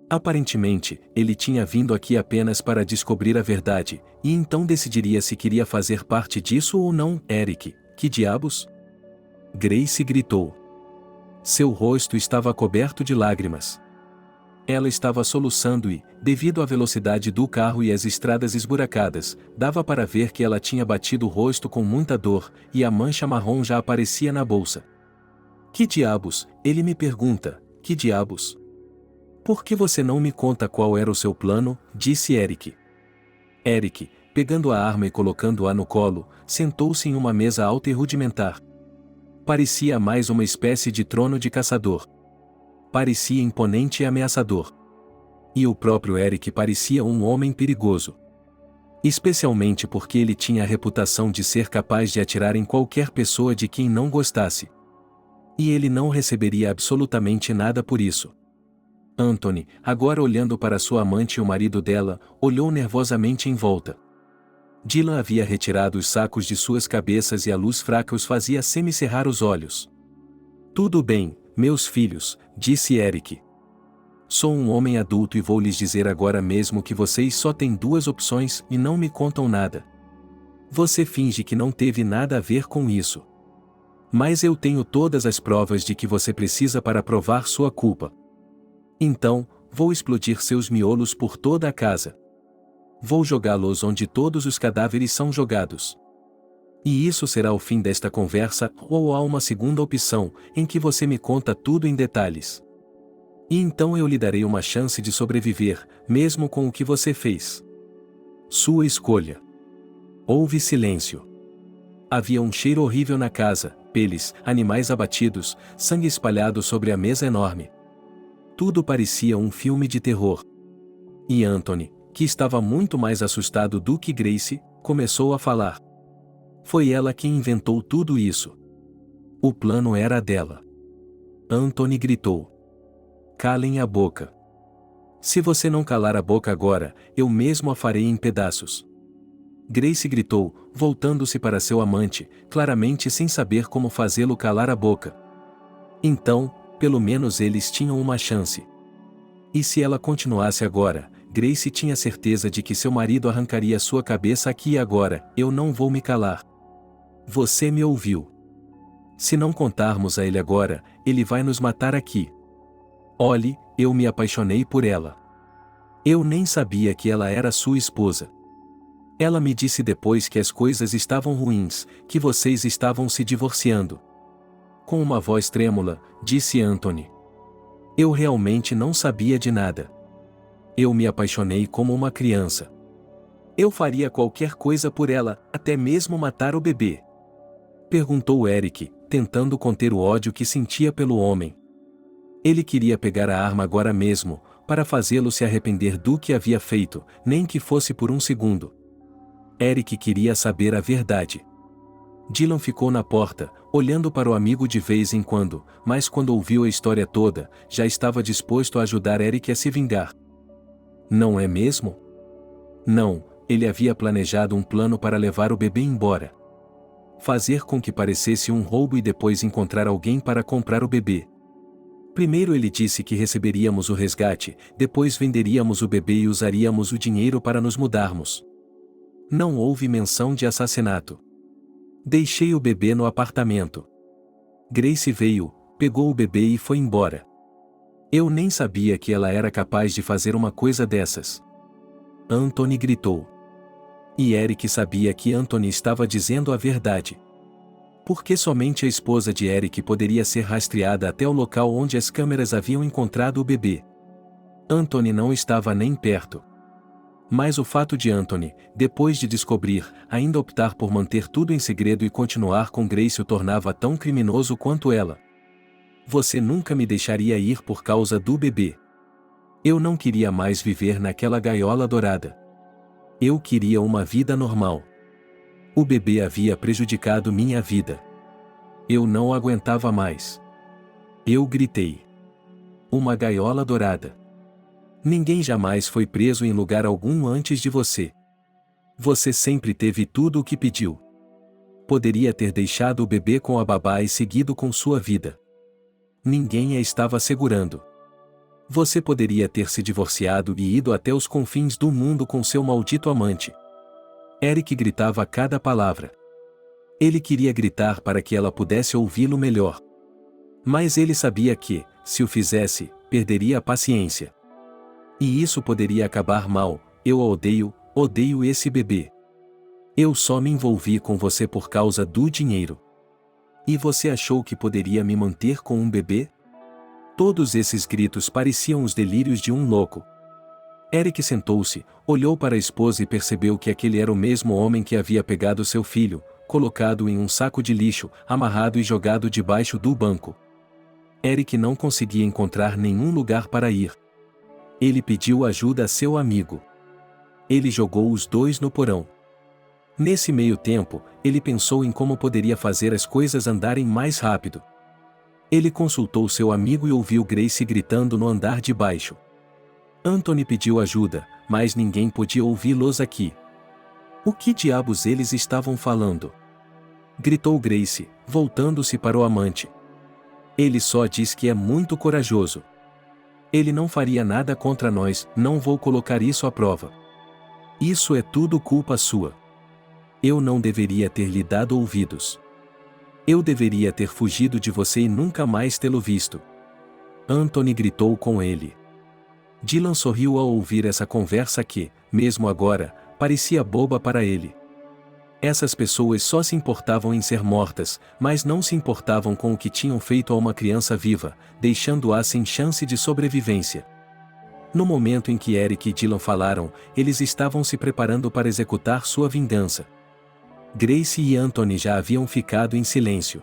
Aparentemente, ele tinha vindo aqui apenas para descobrir a verdade, e então decidiria se queria fazer parte disso ou não. Eric, que diabos? Grace gritou. Seu rosto estava coberto de lágrimas. Ela estava soluçando e, devido à velocidade do carro e às estradas esburacadas, dava para ver que ela tinha batido o rosto com muita dor, e a mancha marrom já aparecia na bolsa. Que diabos? Ele me pergunta, que diabos? Por que você não me conta qual era o seu plano? Disse Eric. Eric, pegando a arma e colocando-a no colo, sentou-se em uma mesa alta e rudimentar. Parecia mais uma espécie de trono de caçador. Parecia imponente e ameaçador. E o próprio Eric parecia um homem perigoso. Especialmente porque ele tinha a reputação de ser capaz de atirar em qualquer pessoa de quem não gostasse. E ele não receberia absolutamente nada por isso. Anthony, agora olhando para sua amante e o marido dela, olhou nervosamente em volta. Dylan havia retirado os sacos de suas cabeças e a luz fraca os fazia semicerrar os olhos. Tudo bem, meus filhos, disse Eric. Sou um homem adulto e vou lhes dizer agora mesmo que vocês só têm duas opções e não me contam nada. Você finge que não teve nada a ver com isso. Mas eu tenho todas as provas de que você precisa para provar sua culpa. Então, vou explodir seus miolos por toda a casa. Vou jogá-los onde todos os cadáveres são jogados. E isso será o fim desta conversa, ou há uma segunda opção, em que você me conta tudo em detalhes. E então eu lhe darei uma chance de sobreviver, mesmo com o que você fez. Sua escolha. Houve silêncio. Havia um cheiro horrível na casa, peles, animais abatidos, sangue espalhado sobre a mesa enorme. Tudo parecia um filme de terror. E Anthony, que estava muito mais assustado do que Grace, começou a falar. Foi ela quem inventou tudo isso. O plano era dela. Anthony gritou. Calem a boca. Se você não calar a boca agora, eu mesmo a farei em pedaços. Grace gritou, voltando-se para seu amante, claramente sem saber como fazê-lo calar a boca. Então, pelo menos eles tinham uma chance. E se ela continuasse agora, Grace tinha certeza de que seu marido arrancaria sua cabeça aqui e agora. Eu não vou me calar. Você me ouviu. Se não contarmos a ele agora, ele vai nos matar aqui. Olhe, eu me apaixonei por ela. Eu nem sabia que ela era sua esposa. Ela me disse depois que as coisas estavam ruins, que vocês estavam se divorciando. Com uma voz trêmula, disse Anthony. Eu realmente não sabia de nada. Eu me apaixonei como uma criança. Eu faria qualquer coisa por ela, até mesmo matar o bebê. Perguntou Eric, tentando conter o ódio que sentia pelo homem. Ele queria pegar a arma agora mesmo, para fazê-lo se arrepender do que havia feito, nem que fosse por um segundo. Eric queria saber a verdade. Dylan ficou na porta, olhando para o amigo de vez em quando, mas quando ouviu a história toda, já estava disposto a ajudar Eric a se vingar. Não é mesmo? Não, ele havia planejado um plano para levar o bebê embora. Fazer com que parecesse um roubo e depois encontrar alguém para comprar o bebê. Primeiro ele disse que receberíamos o resgate, depois venderíamos o bebê e usaríamos o dinheiro para nos mudarmos. Não houve menção de assassinato. Deixei o bebê no apartamento. Grace veio, pegou o bebê e foi embora. Eu nem sabia que ela era capaz de fazer uma coisa dessas. Anthony gritou. E Eric sabia que Anthony estava dizendo a verdade. Porque somente a esposa de Eric poderia ser rastreada até o local onde as câmeras haviam encontrado o bebê. Anthony não estava nem perto. Mas o fato de Anthony, depois de descobrir, ainda optar por manter tudo em segredo e continuar com Grace o tornava tão criminoso quanto ela. Você nunca me deixaria ir por causa do bebê. Eu não queria mais viver naquela gaiola dourada. Eu queria uma vida normal. O bebê havia prejudicado minha vida. Eu não aguentava mais. Eu gritei. Uma gaiola dourada. Ninguém jamais foi preso em lugar algum antes de você. Você sempre teve tudo o que pediu. Poderia ter deixado o bebê com a babá e seguido com sua vida. Ninguém a estava segurando. Você poderia ter se divorciado e ido até os confins do mundo com seu maldito amante. Eric gritava a cada palavra. Ele queria gritar para que ela pudesse ouvi-lo melhor. Mas ele sabia que, se o fizesse, perderia a paciência. E isso poderia acabar mal. Eu a odeio, odeio esse bebê. Eu só me envolvi com você por causa do dinheiro. E você achou que poderia me manter com um bebê? Todos esses gritos pareciam os delírios de um louco. Eric sentou-se, olhou para a esposa e percebeu que aquele era o mesmo homem que havia pegado seu filho, colocado em um saco de lixo, amarrado e jogado debaixo do banco. Eric não conseguia encontrar nenhum lugar para ir. Ele pediu ajuda a seu amigo. Ele jogou os dois no porão. Nesse meio tempo, ele pensou em como poderia fazer as coisas andarem mais rápido. Ele consultou seu amigo e ouviu Grace gritando no andar de baixo. Anthony pediu ajuda, mas ninguém podia ouvi-los aqui. O que diabos eles estavam falando? Gritou Grace, voltando-se para o amante. Ele só diz que é muito corajoso. Ele não faria nada contra nós, não vou colocar isso à prova. Isso é tudo culpa sua. Eu não deveria ter lhe dado ouvidos. Eu deveria ter fugido de você e nunca mais tê-lo visto. Anthony gritou com ele. Dylan sorriu ao ouvir essa conversa que, mesmo agora, parecia boba para ele. Essas pessoas só se importavam em ser mortas, mas não se importavam com o que tinham feito a uma criança viva, deixando-a sem chance de sobrevivência. No momento em que Eric e Dylan falaram, eles estavam se preparando para executar sua vingança. Grace e Anthony já haviam ficado em silêncio.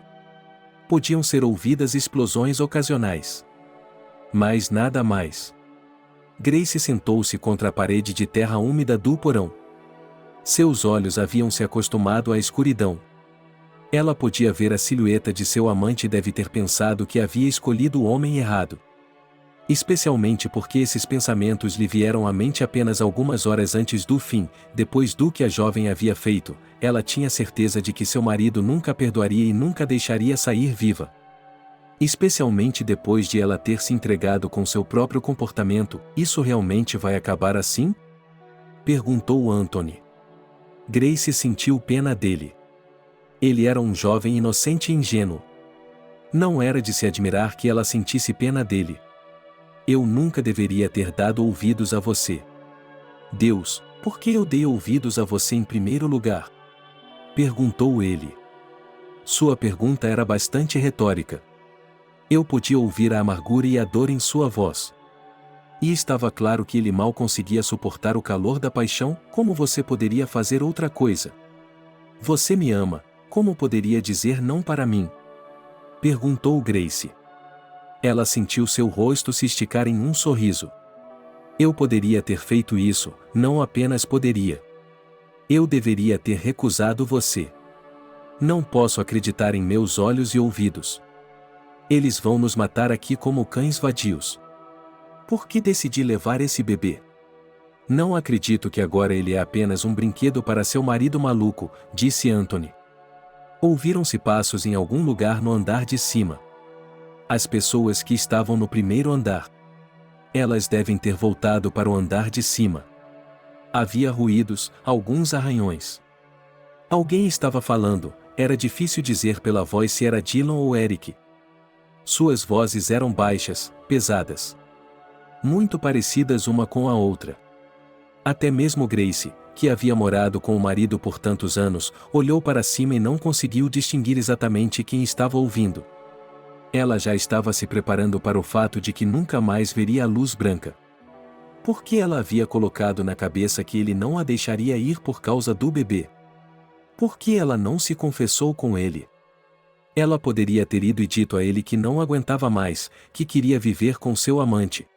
Podiam ser ouvidas explosões ocasionais. Mas nada mais. Grace sentou-se contra a parede de terra úmida do porão. Seus olhos haviam se acostumado à escuridão. Ela podia ver a silhueta de seu amante e deve ter pensado que havia escolhido o homem errado. Especialmente porque esses pensamentos lhe vieram à mente apenas algumas horas antes do fim, depois do que a jovem havia feito, ela tinha certeza de que seu marido nunca a perdoaria e nunca a deixaria sair viva. Especialmente depois de ela ter se entregado com seu próprio comportamento, isso realmente vai acabar assim? Perguntou Anthony. Grace sentiu pena dele. Ele era um jovem inocente e ingênuo. Não era de se admirar que ela sentisse pena dele. Eu nunca deveria ter dado ouvidos a você. Deus, por que eu dei ouvidos a você em primeiro lugar? Perguntou ele. Sua pergunta era bastante retórica. Eu podia ouvir a amargura e a dor em sua voz. E estava claro que ele mal conseguia suportar o calor da paixão. Como você poderia fazer outra coisa? Você me ama, como poderia dizer não para mim? Perguntou Grace. Ela sentiu seu rosto se esticar em um sorriso. Eu poderia ter feito isso, não apenas poderia. Eu deveria ter recusado você. Não posso acreditar em meus olhos e ouvidos. Eles vão nos matar aqui como cães vadios. Por que decidi levar esse bebê? Não acredito que agora ele é apenas um brinquedo para seu marido maluco, disse Anthony. Ouviram-se passos em algum lugar no andar de cima. As pessoas que estavam no primeiro andar. Elas devem ter voltado para o andar de cima. Havia ruídos, alguns arranhões. Alguém estava falando, era difícil dizer pela voz se era Dylan ou Eric. Suas vozes eram baixas, pesadas. Muito parecidas uma com a outra. Até mesmo Grace, que havia morado com o marido por tantos anos, olhou para cima e não conseguiu distinguir exatamente quem estava ouvindo. Ela já estava se preparando para o fato de que nunca mais veria a luz branca. Por que ela havia colocado na cabeça que ele não a deixaria ir por causa do bebê? Por que ela não se confessou com ele? Ela poderia ter ido e dito a ele que não aguentava mais, que queria viver com seu amante.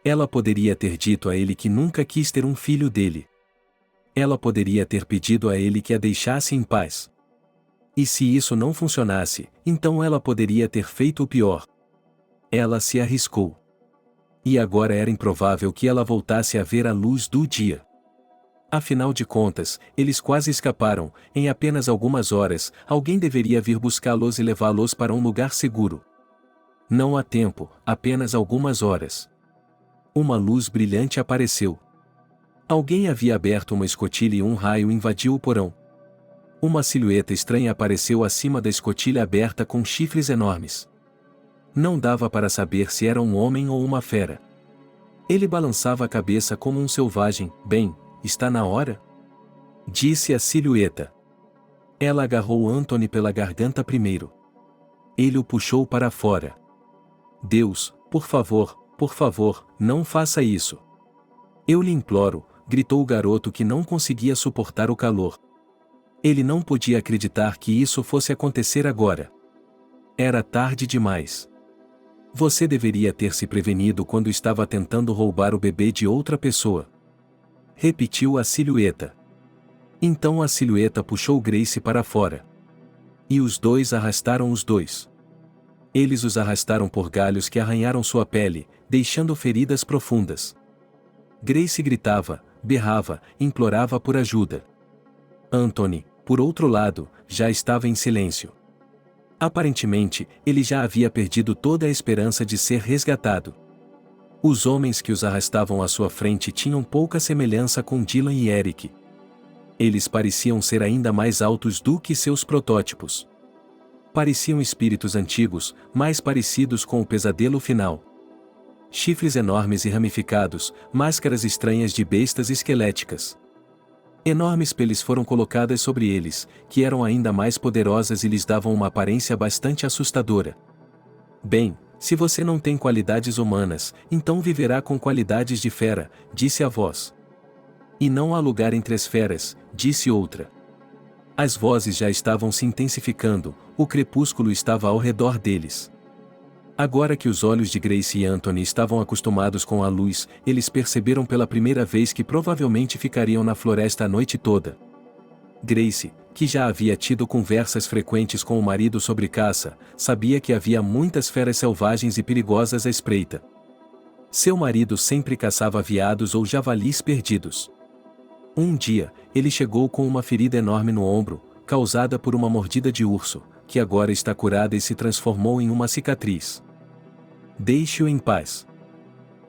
Ela poderia ter dito a ele que nunca quis ter um filho dele. Ela poderia ter pedido a ele que a deixasse em paz. E se isso não funcionasse, então ela poderia ter feito o pior. Ela se arriscou. E agora era improvável que ela voltasse a ver a luz do dia. Afinal de contas, eles quase escaparam. Em apenas algumas horas, alguém deveria vir buscá-los e levá-los para um lugar seguro. Não há tempo, apenas algumas horas. Uma luz brilhante apareceu. Alguém havia aberto uma escotilha e um raio invadiu o porão. Uma silhueta estranha apareceu acima da escotilha aberta com chifres enormes. Não dava para saber se era um homem ou uma fera. Ele balançava a cabeça como um selvagem. Bem, está na hora? Disse a silhueta. Ela agarrou Anthony pela garganta primeiro. Ele o puxou para fora. Deus, por favor, não faça isso. Eu lhe imploro, gritou o garoto que não conseguia suportar o calor. Ele não podia acreditar que isso fosse acontecer agora. Era tarde demais. Você deveria ter se prevenido quando estava tentando roubar o bebê de outra pessoa. Repetiu a silhueta. Então a silhueta puxou Grace para fora. E os dois arrastaram os dois. Eles os arrastaram por galhos que arranharam sua pele, deixando feridas profundas. Grace gritava, berrava, implorava por ajuda. Anthony, por outro lado, já estava em silêncio. Aparentemente, ele já havia perdido toda a esperança de ser resgatado. Os homens que os arrastavam à sua frente tinham pouca semelhança com Dylan e Eric. Eles pareciam ser ainda mais altos do que seus protótipos. Pareciam espíritos antigos, mais parecidos com o pesadelo final. Chifres enormes e ramificados, máscaras estranhas de bestas esqueléticas. Enormes peles foram colocadas sobre eles, que eram ainda mais poderosas e lhes davam uma aparência bastante assustadora. Bem, se você não tem qualidades humanas, então viverá com qualidades de fera, disse a voz. E não há lugar entre as feras, disse outra. As vozes já estavam se intensificando, o crepúsculo estava ao redor deles. Agora que os olhos de Grace e Anthony estavam acostumados com a luz, eles perceberam pela primeira vez que provavelmente ficariam na floresta a noite toda. Grace, que já havia tido conversas frequentes com o marido sobre caça, sabia que havia muitas feras selvagens e perigosas à espreita. Seu marido sempre caçava veados ou javalis perdidos. Um dia, ele chegou com uma ferida enorme no ombro, causada por uma mordida de urso, que agora está curada e se transformou em uma cicatriz. Deixe-o em paz.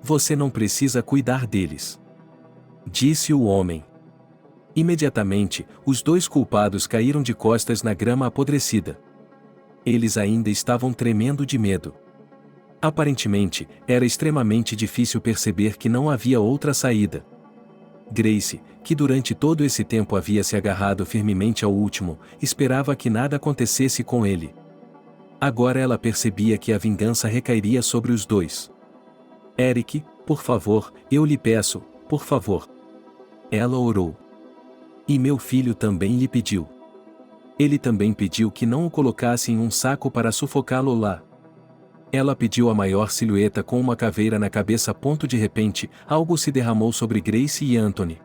Você não precisa cuidar deles. Disse o homem. Imediatamente, os dois culpados caíram de costas na grama apodrecida. Eles ainda estavam tremendo de medo. Aparentemente, era extremamente difícil perceber que não havia outra saída. Grace, que durante todo esse tempo havia se agarrado firmemente ao último, esperava que nada acontecesse com ele. Agora ela percebia que a vingança recairia sobre os dois. Eric, por favor, eu lhe peço, por favor. Ela orou. E meu filho também lhe pediu. Ele também pediu que não o colocasse em um saco para sufocá-lo lá. Ela pediu a maior silhueta com uma caveira na cabeça. De repente, algo se derramou sobre Grace e Anthony.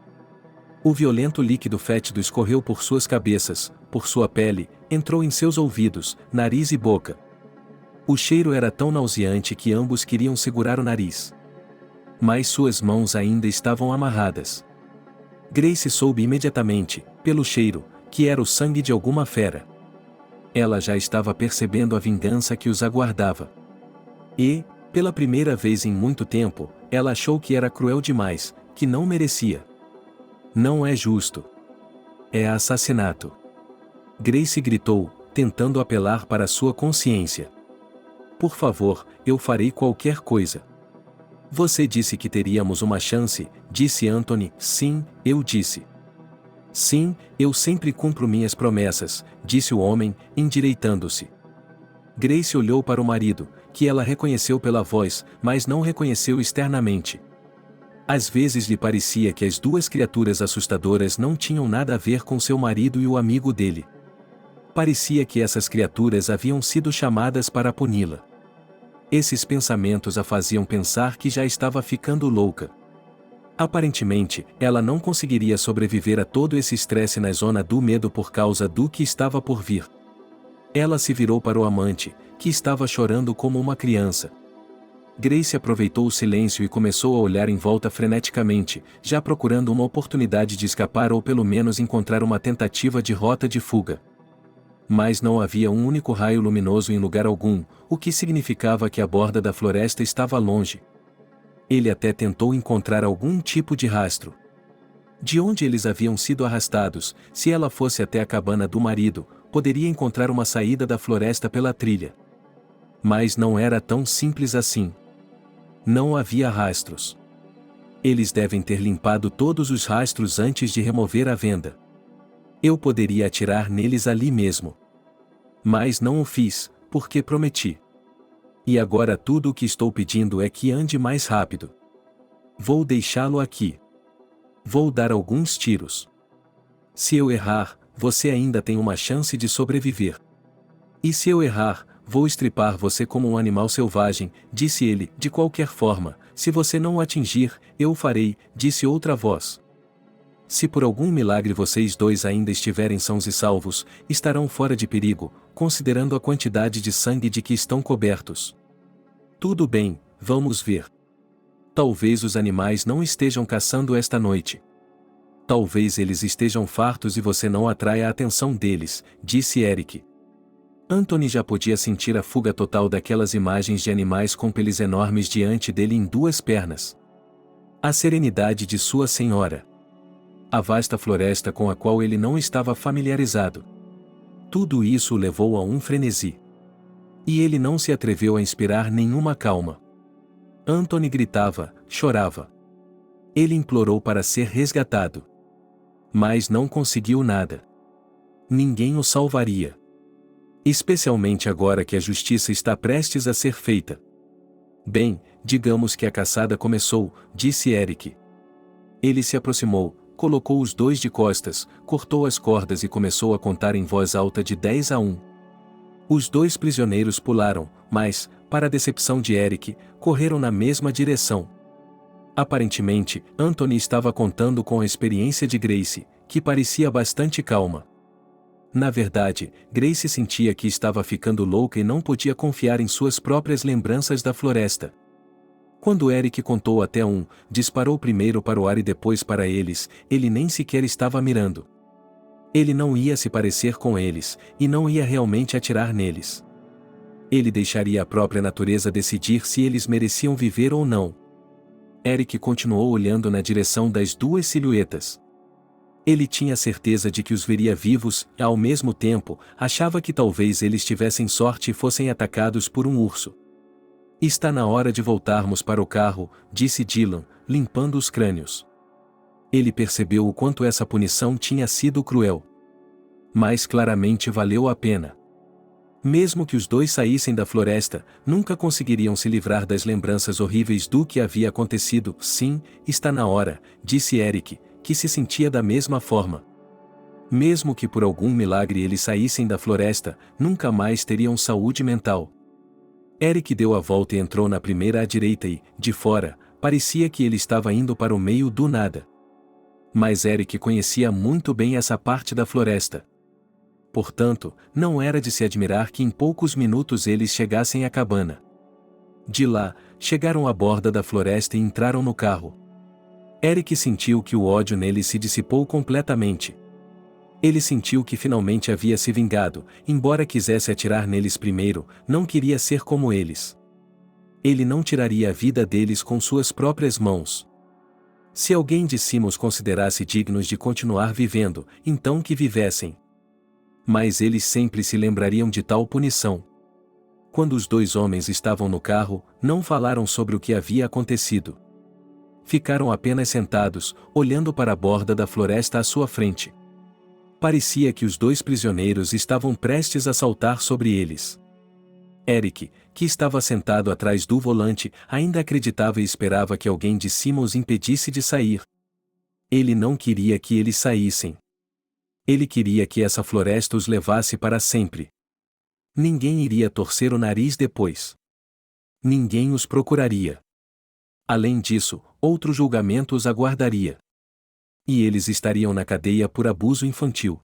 O violento líquido fétido escorreu por suas cabeças, por sua pele, entrou em seus ouvidos, nariz e boca. O cheiro era tão nauseante que ambos queriam segurar o nariz. Mas suas mãos ainda estavam amarradas. Grace soube imediatamente, pelo cheiro, que era o sangue de alguma fera. Ela já estava percebendo a vingança que os aguardava. E, pela primeira vez em muito tempo, ela achou que era cruel demais, que não merecia. Não é justo. É assassinato. Grace gritou, tentando apelar para sua consciência. Por favor, eu farei qualquer coisa. Você disse que teríamos uma chance, disse Anthony. Sim, eu disse. Sim, eu sempre cumpro minhas promessas, disse o homem, endireitando-se. Grace olhou para o marido, que ela reconheceu pela voz, mas não reconheceu externamente. Às vezes lhe parecia que as duas criaturas assustadoras não tinham nada a ver com seu marido e o amigo dele. Parecia que essas criaturas haviam sido chamadas para puni-la. Esses pensamentos a faziam pensar que já estava ficando louca. Aparentemente, ela não conseguiria sobreviver a todo esse estresse na zona do medo por causa do que estava por vir. Ela se virou para o amante, que estava chorando como uma criança. Grace aproveitou o silêncio e começou a olhar em volta freneticamente, já procurando uma oportunidade de escapar ou pelo menos encontrar uma tentativa de rota de fuga. Mas não havia um único raio luminoso em lugar algum, o que significava que a borda da floresta estava longe. Ele até tentou encontrar algum tipo de rastro. De onde eles haviam sido arrastados, se ela fosse até a cabana do marido, poderia encontrar uma saída da floresta pela trilha. Mas não era tão simples assim. Não havia rastros. Eles devem ter limpado todos os rastros antes de remover a venda. Eu poderia atirar neles ali mesmo. Mas não o fiz, porque prometi. E agora tudo o que estou pedindo é que ande mais rápido. Vou deixá-lo aqui. Vou dar alguns tiros. Se eu errar, você ainda tem uma chance de sobreviver. E se eu errar, vou estripar você como um animal selvagem, disse ele. De qualquer forma, se você não o atingir, eu o farei, disse outra voz. Se por algum milagre vocês dois ainda estiverem sãos e salvos, estarão fora de perigo, considerando a quantidade de sangue de que estão cobertos. Tudo bem, vamos ver. Talvez os animais não estejam caçando esta noite. Talvez eles estejam fartos e você não atraia a atenção deles, disse Eric. Anthony já podia sentir a fuga total daquelas imagens de animais com peles enormes diante dele em duas pernas. A serenidade de sua senhora. A vasta floresta com a qual ele não estava familiarizado. Tudo isso o levou a um frenesi. E ele não se atreveu a inspirar nenhuma calma. Anthony gritava, chorava. Ele implorou para ser resgatado. Mas não conseguiu nada. Ninguém o salvaria. Especialmente agora que a justiça está prestes a ser feita. Bem, digamos que a caçada começou, disse Eric. Ele se aproximou, colocou os dois de costas, cortou as cordas e começou a contar em voz alta de 10 a 1. Os dois prisioneiros pularam, mas, para a decepção de Eric, correram na mesma direção. Aparentemente, Anthony estava contando com a experiência de Grace, que parecia bastante calma. Na verdade, Grace sentia que estava ficando louca e não podia confiar em suas próprias lembranças da floresta. Quando Eric contou até 1, disparou primeiro para o ar e depois para eles, ele nem sequer estava mirando. Ele não ia se parecer com eles, e não ia realmente atirar neles. Ele deixaria a própria natureza decidir se eles mereciam viver ou não. Eric continuou olhando na direção das duas silhuetas. Ele tinha certeza de que os veria vivos e, ao mesmo tempo, achava que talvez eles tivessem sorte e fossem atacados por um urso. Está na hora de voltarmos para o carro, disse Dylan, limpando os crânios. Ele percebeu o quanto essa punição tinha sido cruel. Mas claramente valeu a pena. Mesmo que os dois saíssem da floresta, nunca conseguiriam se livrar das lembranças horríveis do que havia acontecido. Sim, está na hora, disse Eric, que se sentia da mesma forma. Mesmo que por algum milagre eles saíssem da floresta, nunca mais teriam saúde mental. Eric deu a volta e entrou na primeira à direita e, de fora, parecia que ele estava indo para o meio do nada. Mas Eric conhecia muito bem essa parte da floresta. Portanto, não era de se admirar que em poucos minutos eles chegassem à cabana. De lá, chegaram à borda da floresta e entraram no carro. Eric sentiu que o ódio nele se dissipou completamente. Ele sentiu que finalmente havia se vingado, embora quisesse atirar neles primeiro, não queria ser como eles. Ele não tiraria a vida deles com suas próprias mãos. Se alguém de cima os considerasse dignos de continuar vivendo, então que vivessem. Mas eles sempre se lembrariam de tal punição. Quando os dois homens estavam no carro, não falaram sobre o que havia acontecido. Ficaram apenas sentados, olhando para a borda da floresta à sua frente. Parecia que os dois prisioneiros estavam prestes a saltar sobre eles. Eric, que estava sentado atrás do volante, ainda acreditava e esperava que alguém de cima os impedisse de sair. Ele não queria que eles saíssem. Ele queria que essa floresta os levasse para sempre. Ninguém iria torcer o nariz depois. Ninguém os procuraria. Além disso, outro julgamento os aguardaria. E eles estariam na cadeia por abuso infantil.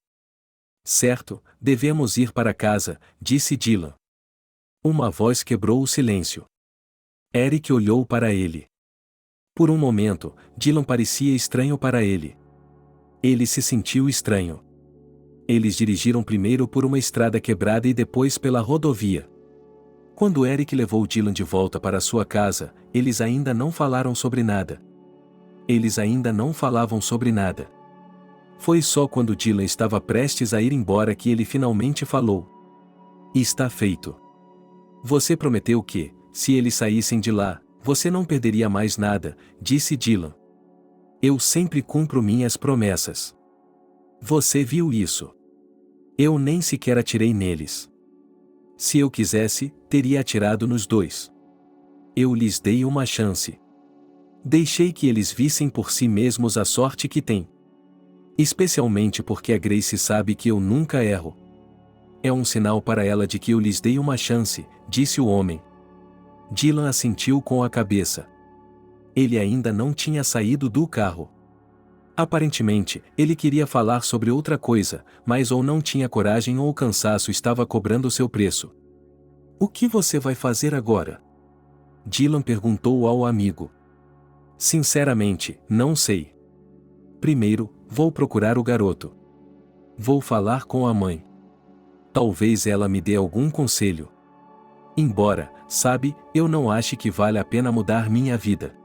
Certo, devemos ir para casa, disse Dylan. Uma voz quebrou o silêncio. Eric olhou para ele. Por um momento, Dylan parecia estranho para ele. Ele se sentiu estranho. Eles dirigiram primeiro por uma estrada quebrada e depois pela rodovia. Quando Eric levou Dylan de volta para sua casa, eles ainda não falaram sobre nada. Eles ainda não falavam sobre nada. Foi só quando Dylan estava prestes a ir embora que ele finalmente falou. Está feito. Você prometeu que, se eles saíssem de lá, você não perderia mais nada, disse Dylan. Eu sempre cumpro minhas promessas. Você viu isso? Eu nem sequer atirei neles. Se eu quisesse, teria atirado nos dois. Eu lhes dei uma chance. Deixei que eles vissem por si mesmos a sorte que têm. Especialmente porque a Grace sabe que eu nunca erro. É um sinal para ela de que eu lhes dei uma chance, disse o homem. Dylan assentiu com a cabeça. Ele ainda não tinha saído do carro. Aparentemente, ele queria falar sobre outra coisa, mas ou não tinha coragem ou o cansaço estava cobrando seu preço. O que você vai fazer agora? Dylan perguntou ao amigo. Sinceramente, não sei. Primeiro, vou procurar o garoto. Vou falar com a mãe. Talvez ela me dê algum conselho. Embora, sabe, eu não ache que vale a pena mudar minha vida.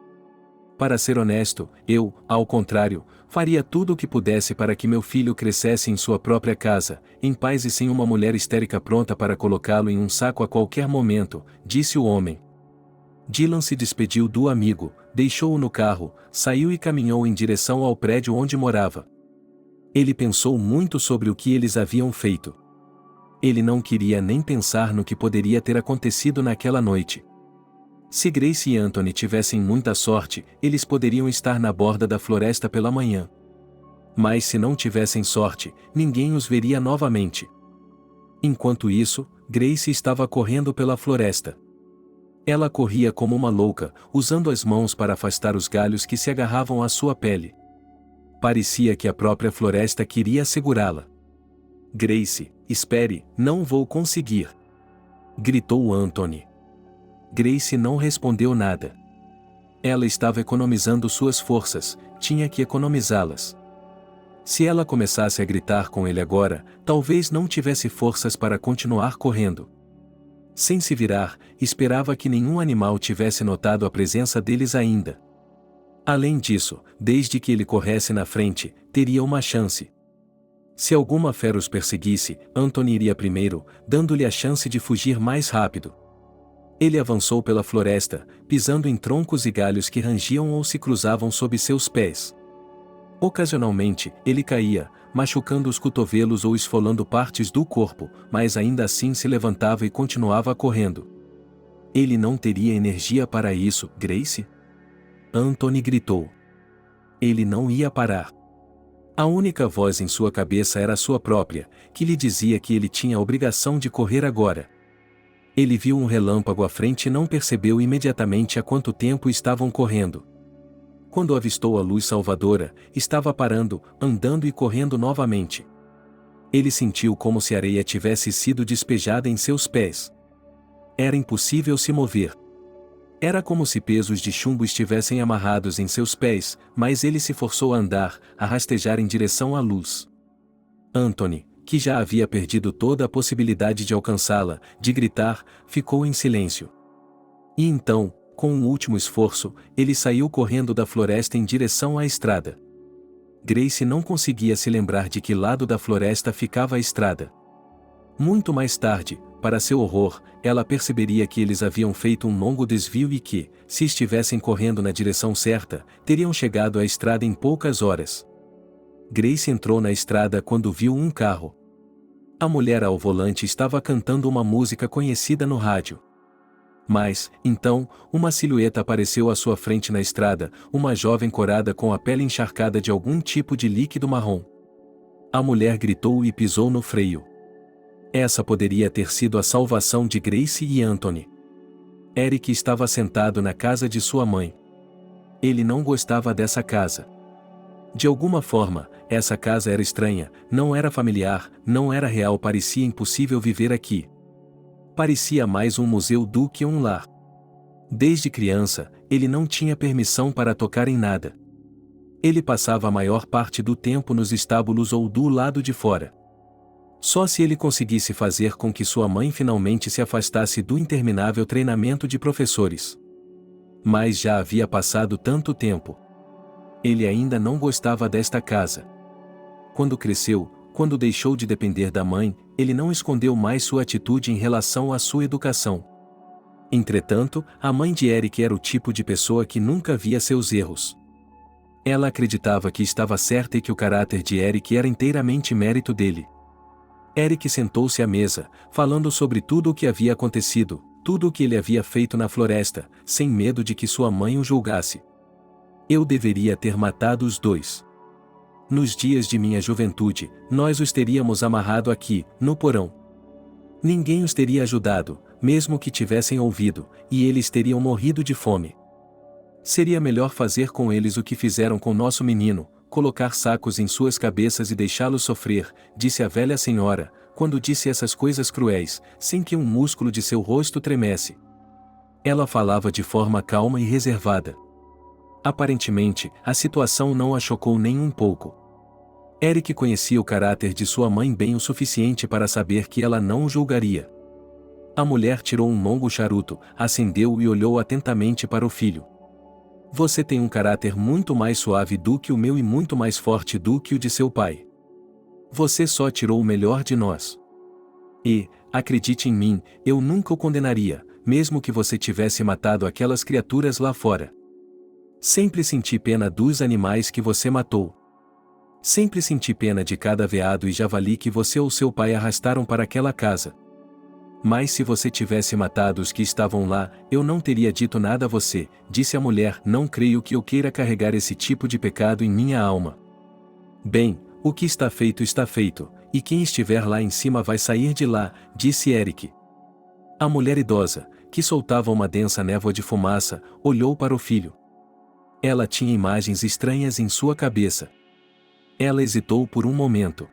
Para ser honesto, eu, ao contrário, faria tudo o que pudesse para que meu filho crescesse em sua própria casa, em paz e sem uma mulher histérica pronta para colocá-lo em um saco a qualquer momento, disse o homem. Dylan se despediu do amigo, deixou-o no carro, saiu e caminhou em direção ao prédio onde morava. Ele pensou muito sobre o que eles haviam feito. Ele não queria nem pensar no que poderia ter acontecido naquela noite. Se Grace e Anthony tivessem muita sorte, eles poderiam estar na borda da floresta pela manhã. Mas se não tivessem sorte, ninguém os veria novamente. Enquanto isso, Grace estava correndo pela floresta. Ela corria como uma louca, usando as mãos para afastar os galhos que se agarravam à sua pele. Parecia que a própria floresta queria segurá-la. Grace, espere, não vou conseguir! Gritou Anthony. Grace não respondeu nada. Ela estava economizando suas forças, tinha que economizá-las. Se ela começasse a gritar com ele agora, talvez não tivesse forças para continuar correndo. Sem se virar, esperava que nenhum animal tivesse notado a presença deles ainda. Além disso, desde que ele corresse na frente, teria uma chance. Se alguma fera os perseguisse, Anthony iria primeiro, dando-lhe a chance de fugir mais rápido. Ele avançou pela floresta, pisando em troncos e galhos que rangiam ou se cruzavam sob seus pés. Ocasionalmente, ele caía, machucando os cotovelos ou esfolando partes do corpo, mas ainda assim se levantava e continuava correndo. Ele não teria energia para isso, Grace? Anthony gritou. Ele não ia parar. A única voz em sua cabeça era a sua própria, que lhe dizia que ele tinha a obrigação de correr agora. Ele viu um relâmpago à frente e não percebeu imediatamente há quanto tempo estavam correndo. Quando avistou a luz salvadora, estava parando, andando e correndo novamente. Ele sentiu como se a areia tivesse sido despejada em seus pés. Era impossível se mover. Era como se pesos de chumbo estivessem amarrados em seus pés, mas ele se forçou a andar, a rastejar em direção à luz. Anthony, que já havia perdido toda a possibilidade de alcançá-la, de gritar, ficou em silêncio. E então, com um último esforço, ele saiu correndo da floresta em direção à estrada. Grace não conseguia se lembrar de que lado da floresta ficava a estrada. Muito mais tarde, para seu horror, ela perceberia que eles haviam feito um longo desvio e que, se estivessem correndo na direção certa, teriam chegado à estrada em poucas horas. Grace entrou na estrada quando viu um carro. A mulher ao volante estava cantando uma música conhecida no rádio. Mas, então, uma silhueta apareceu à sua frente na estrada, uma jovem corada com a pele encharcada de algum tipo de líquido marrom. A mulher gritou e pisou no freio. Essa poderia ter sido a salvação de Grace e Anthony. Eric estava sentado na casa de sua mãe. Ele não gostava dessa casa. De alguma forma, essa casa era estranha, não era familiar, não era real, parecia impossível viver aqui. Parecia mais um museu do que um lar. Desde criança, ele não tinha permissão para tocar em nada. Ele passava a maior parte do tempo nos estábulos ou do lado de fora. Só se ele conseguisse fazer com que sua mãe finalmente se afastasse do interminável treinamento de professores. Mas já havia passado tanto tempo. Ele ainda não gostava desta casa. Quando cresceu, quando deixou de depender da mãe, ele não escondeu mais sua atitude em relação à sua educação. Entretanto, a mãe de Eric era o tipo de pessoa que nunca via seus erros. Ela acreditava que estava certa e que o caráter de Eric era inteiramente mérito dele. Eric sentou-se à mesa, falando sobre tudo o que havia acontecido, tudo o que ele havia feito na floresta, sem medo de que sua mãe o julgasse. Eu deveria ter matado os dois. Nos dias de minha juventude, nós os teríamos amarrado aqui, no porão. Ninguém os teria ajudado, mesmo que tivessem ouvido, e eles teriam morrido de fome. Seria melhor fazer com eles o que fizeram com nosso menino, colocar sacos em suas cabeças e deixá-los sofrer, disse a velha senhora, quando disse essas coisas cruéis, sem que um músculo de seu rosto tremesse. Ela falava de forma calma e reservada. Aparentemente, a situação não a chocou nem um pouco. Eric conhecia o caráter de sua mãe bem o suficiente para saber que ela não o julgaria. A mulher tirou um longo charuto, acendeu e olhou atentamente para o filho. Você tem um caráter muito mais suave do que o meu e muito mais forte do que o de seu pai. Você só tirou o melhor de nós. E, acredite em mim, eu nunca o condenaria, mesmo que você tivesse matado aquelas criaturas lá fora. Sempre senti pena dos animais que você matou. Sempre senti pena de cada veado e javali que você ou seu pai arrastaram para aquela casa. Mas se você tivesse matado os que estavam lá, eu não teria dito nada a você, disse a mulher. Não creio que eu queira carregar esse tipo de pecado em minha alma. Bem, o que está feito, e quem estiver lá em cima vai sair de lá, disse Eric. A mulher idosa, que soltava uma densa névoa de fumaça, olhou para o filho. Ela tinha imagens estranhas em sua cabeça. Ela hesitou por um momento.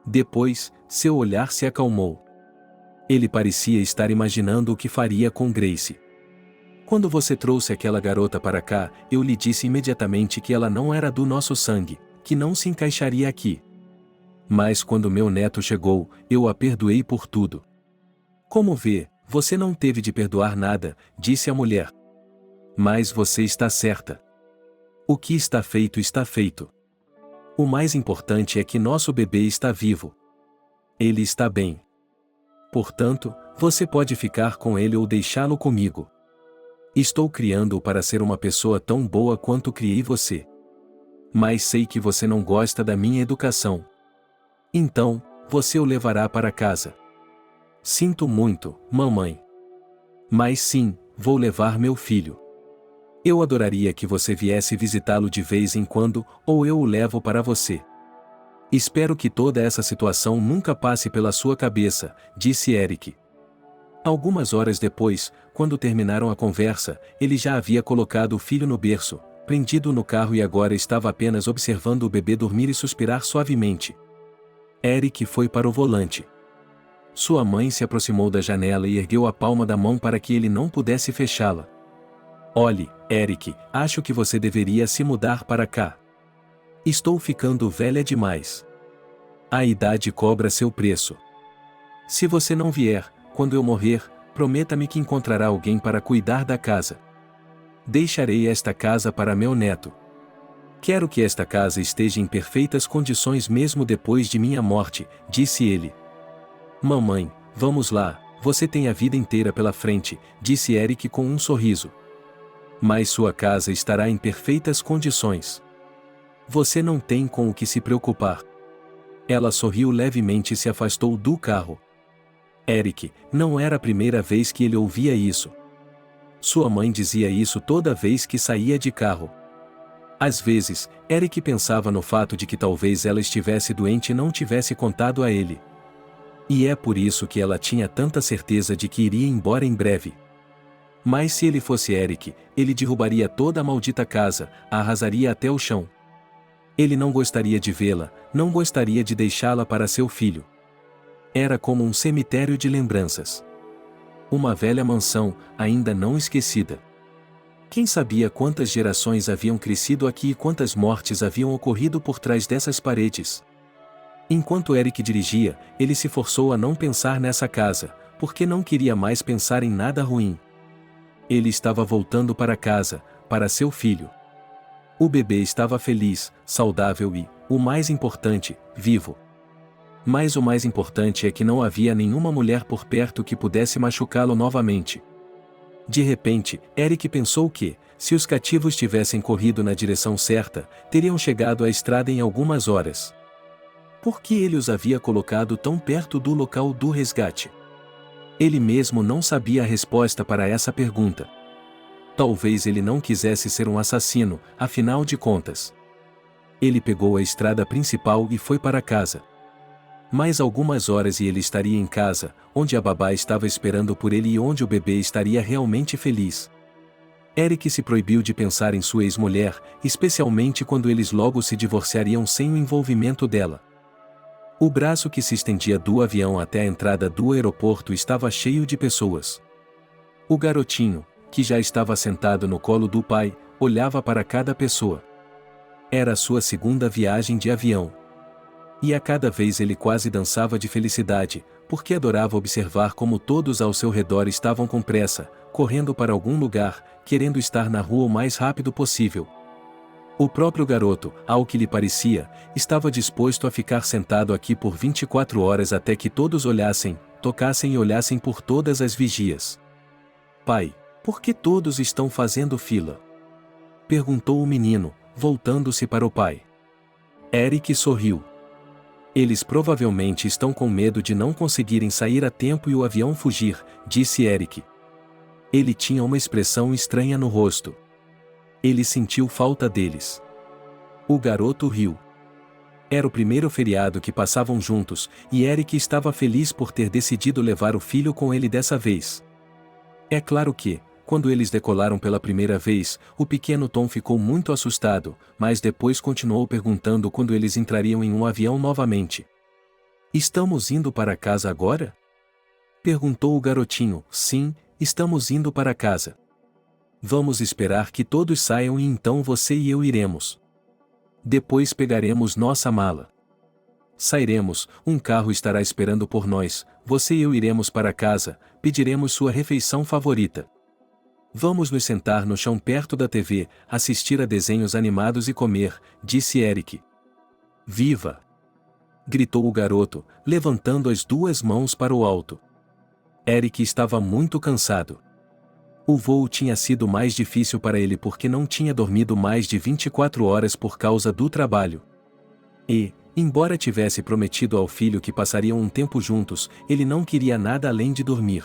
Depois, seu olhar se acalmou. Ele parecia estar imaginando o que faria com Grace. Quando você trouxe aquela garota para cá, eu lhe disse imediatamente que ela não era do nosso sangue, que não se encaixaria aqui. Mas quando meu neto chegou, eu a perdoei por tudo. Como vê, você não teve de perdoar nada, disse a mulher. Mas você está certa. O que está feito está feito. O mais importante é que nosso bebê está vivo. Ele está bem. Portanto, você pode ficar com ele ou deixá-lo comigo. Estou criando-o para ser uma pessoa tão boa quanto criei você. Mas sei que você não gosta da minha educação. Então, você o levará para casa. Sinto muito, mamãe. Mas sim, vou levar meu filho. Eu adoraria que você viesse visitá-lo de vez em quando, ou eu o levo para você. Espero que toda essa situação nunca passe pela sua cabeça, disse Eric. Algumas horas depois, quando terminaram a conversa, ele já havia colocado o filho no berço, prendido no carro e agora estava apenas observando o bebê dormir e suspirar suavemente. Eric foi para o volante. Sua mãe se aproximou da janela e ergueu a palma da mão para que ele não pudesse fechá-la. Olhe, Eric, acho que você deveria se mudar para cá. Estou ficando velha demais. A idade cobra seu preço. Se você não vier, quando eu morrer, prometa-me que encontrará alguém para cuidar da casa. Deixarei esta casa para meu neto. Quero que esta casa esteja em perfeitas condições mesmo depois de minha morte, disse ele. Mamãe, vamos lá, você tem a vida inteira pela frente, disse Eric com um sorriso. Mas sua casa estará em perfeitas condições. Você não tem com o que se preocupar. Ela sorriu levemente e se afastou do carro. Eric, não era a primeira vez que ele ouvia isso. Sua mãe dizia isso toda vez que saía de carro. Às vezes, Eric pensava no fato de que talvez ela estivesse doente e não tivesse contado a ele. E é por isso que ela tinha tanta certeza de que iria embora em breve. Mas se ele fosse Eric, ele derrubaria toda a maldita casa, a arrasaria até o chão. Ele não gostaria de vê-la, não gostaria de deixá-la para seu filho. Era como um cemitério de lembranças. Uma velha mansão, ainda não esquecida. Quem sabia quantas gerações haviam crescido aqui e quantas mortes haviam ocorrido por trás dessas paredes? Enquanto Eric dirigia, ele se forçou a não pensar nessa casa, porque não queria mais pensar em nada ruim. Ele estava voltando para casa, para seu filho. O bebê estava feliz, saudável e, o mais importante, vivo. Mas o mais importante é que não havia nenhuma mulher por perto que pudesse machucá-lo novamente. De repente, Eric pensou que, Se os cativos tivessem corrido na direção certa, teriam chegado à estrada em algumas horas. Por que ele os havia colocado tão perto do local do resgate? Ele mesmo não sabia a resposta para essa pergunta. Talvez ele não quisesse ser um assassino, afinal de contas. Ele pegou a estrada principal e foi para casa. Mais algumas horas e ele estaria em casa, onde a babá estava esperando por ele e onde o bebê estaria realmente feliz. Eric se proibiu de pensar em sua ex-mulher, especialmente quando eles logo se divorciariam sem o envolvimento dela. O braço que se estendia do avião até a entrada do aeroporto estava cheio de pessoas. O garotinho, que já estava sentado no colo do pai, olhava para cada pessoa. Era a sua segunda viagem de avião. E a cada vez ele quase dançava de felicidade, porque adorava observar como todos ao seu redor estavam com pressa, correndo para algum lugar, querendo estar na rua o mais rápido possível. O próprio garoto, ao que lhe parecia, estava disposto a ficar sentado aqui por 24 horas até que todos olhassem, tocassem e olhassem por todas as vigias. Pai, por que todos estão fazendo fila? Perguntou o menino, voltando-se para o pai. Eric sorriu. Eles provavelmente estão com medo de não conseguirem sair a tempo e o avião fugir, disse Eric. Ele tinha uma expressão estranha no rosto. Ele sentiu falta deles. O garoto riu. Era o primeiro feriado que passavam juntos, e Eric estava feliz por ter decidido levar o filho com ele dessa vez. É claro que, quando eles decolaram pela primeira vez, o pequeno Tom ficou muito assustado, mas depois continuou perguntando quando eles entrariam em um avião novamente. Estamos indo para casa agora? Perguntou o garotinho. Sim, estamos indo para casa. Vamos esperar que todos saiam e então você e eu iremos. Depois pegaremos nossa mala. Sairemos, um carro estará esperando por nós, você e eu iremos para casa, pediremos sua refeição favorita. Vamos nos sentar no chão perto da TV, assistir a desenhos animados e comer, disse Eric. Viva! Gritou o garoto, levantando as duas mãos para o alto. Eric estava muito cansado. O voo tinha sido mais difícil para ele porque não tinha dormido mais de 24 horas por causa do trabalho. E, embora tivesse prometido ao filho que passariam um tempo juntos, ele não queria nada além de dormir.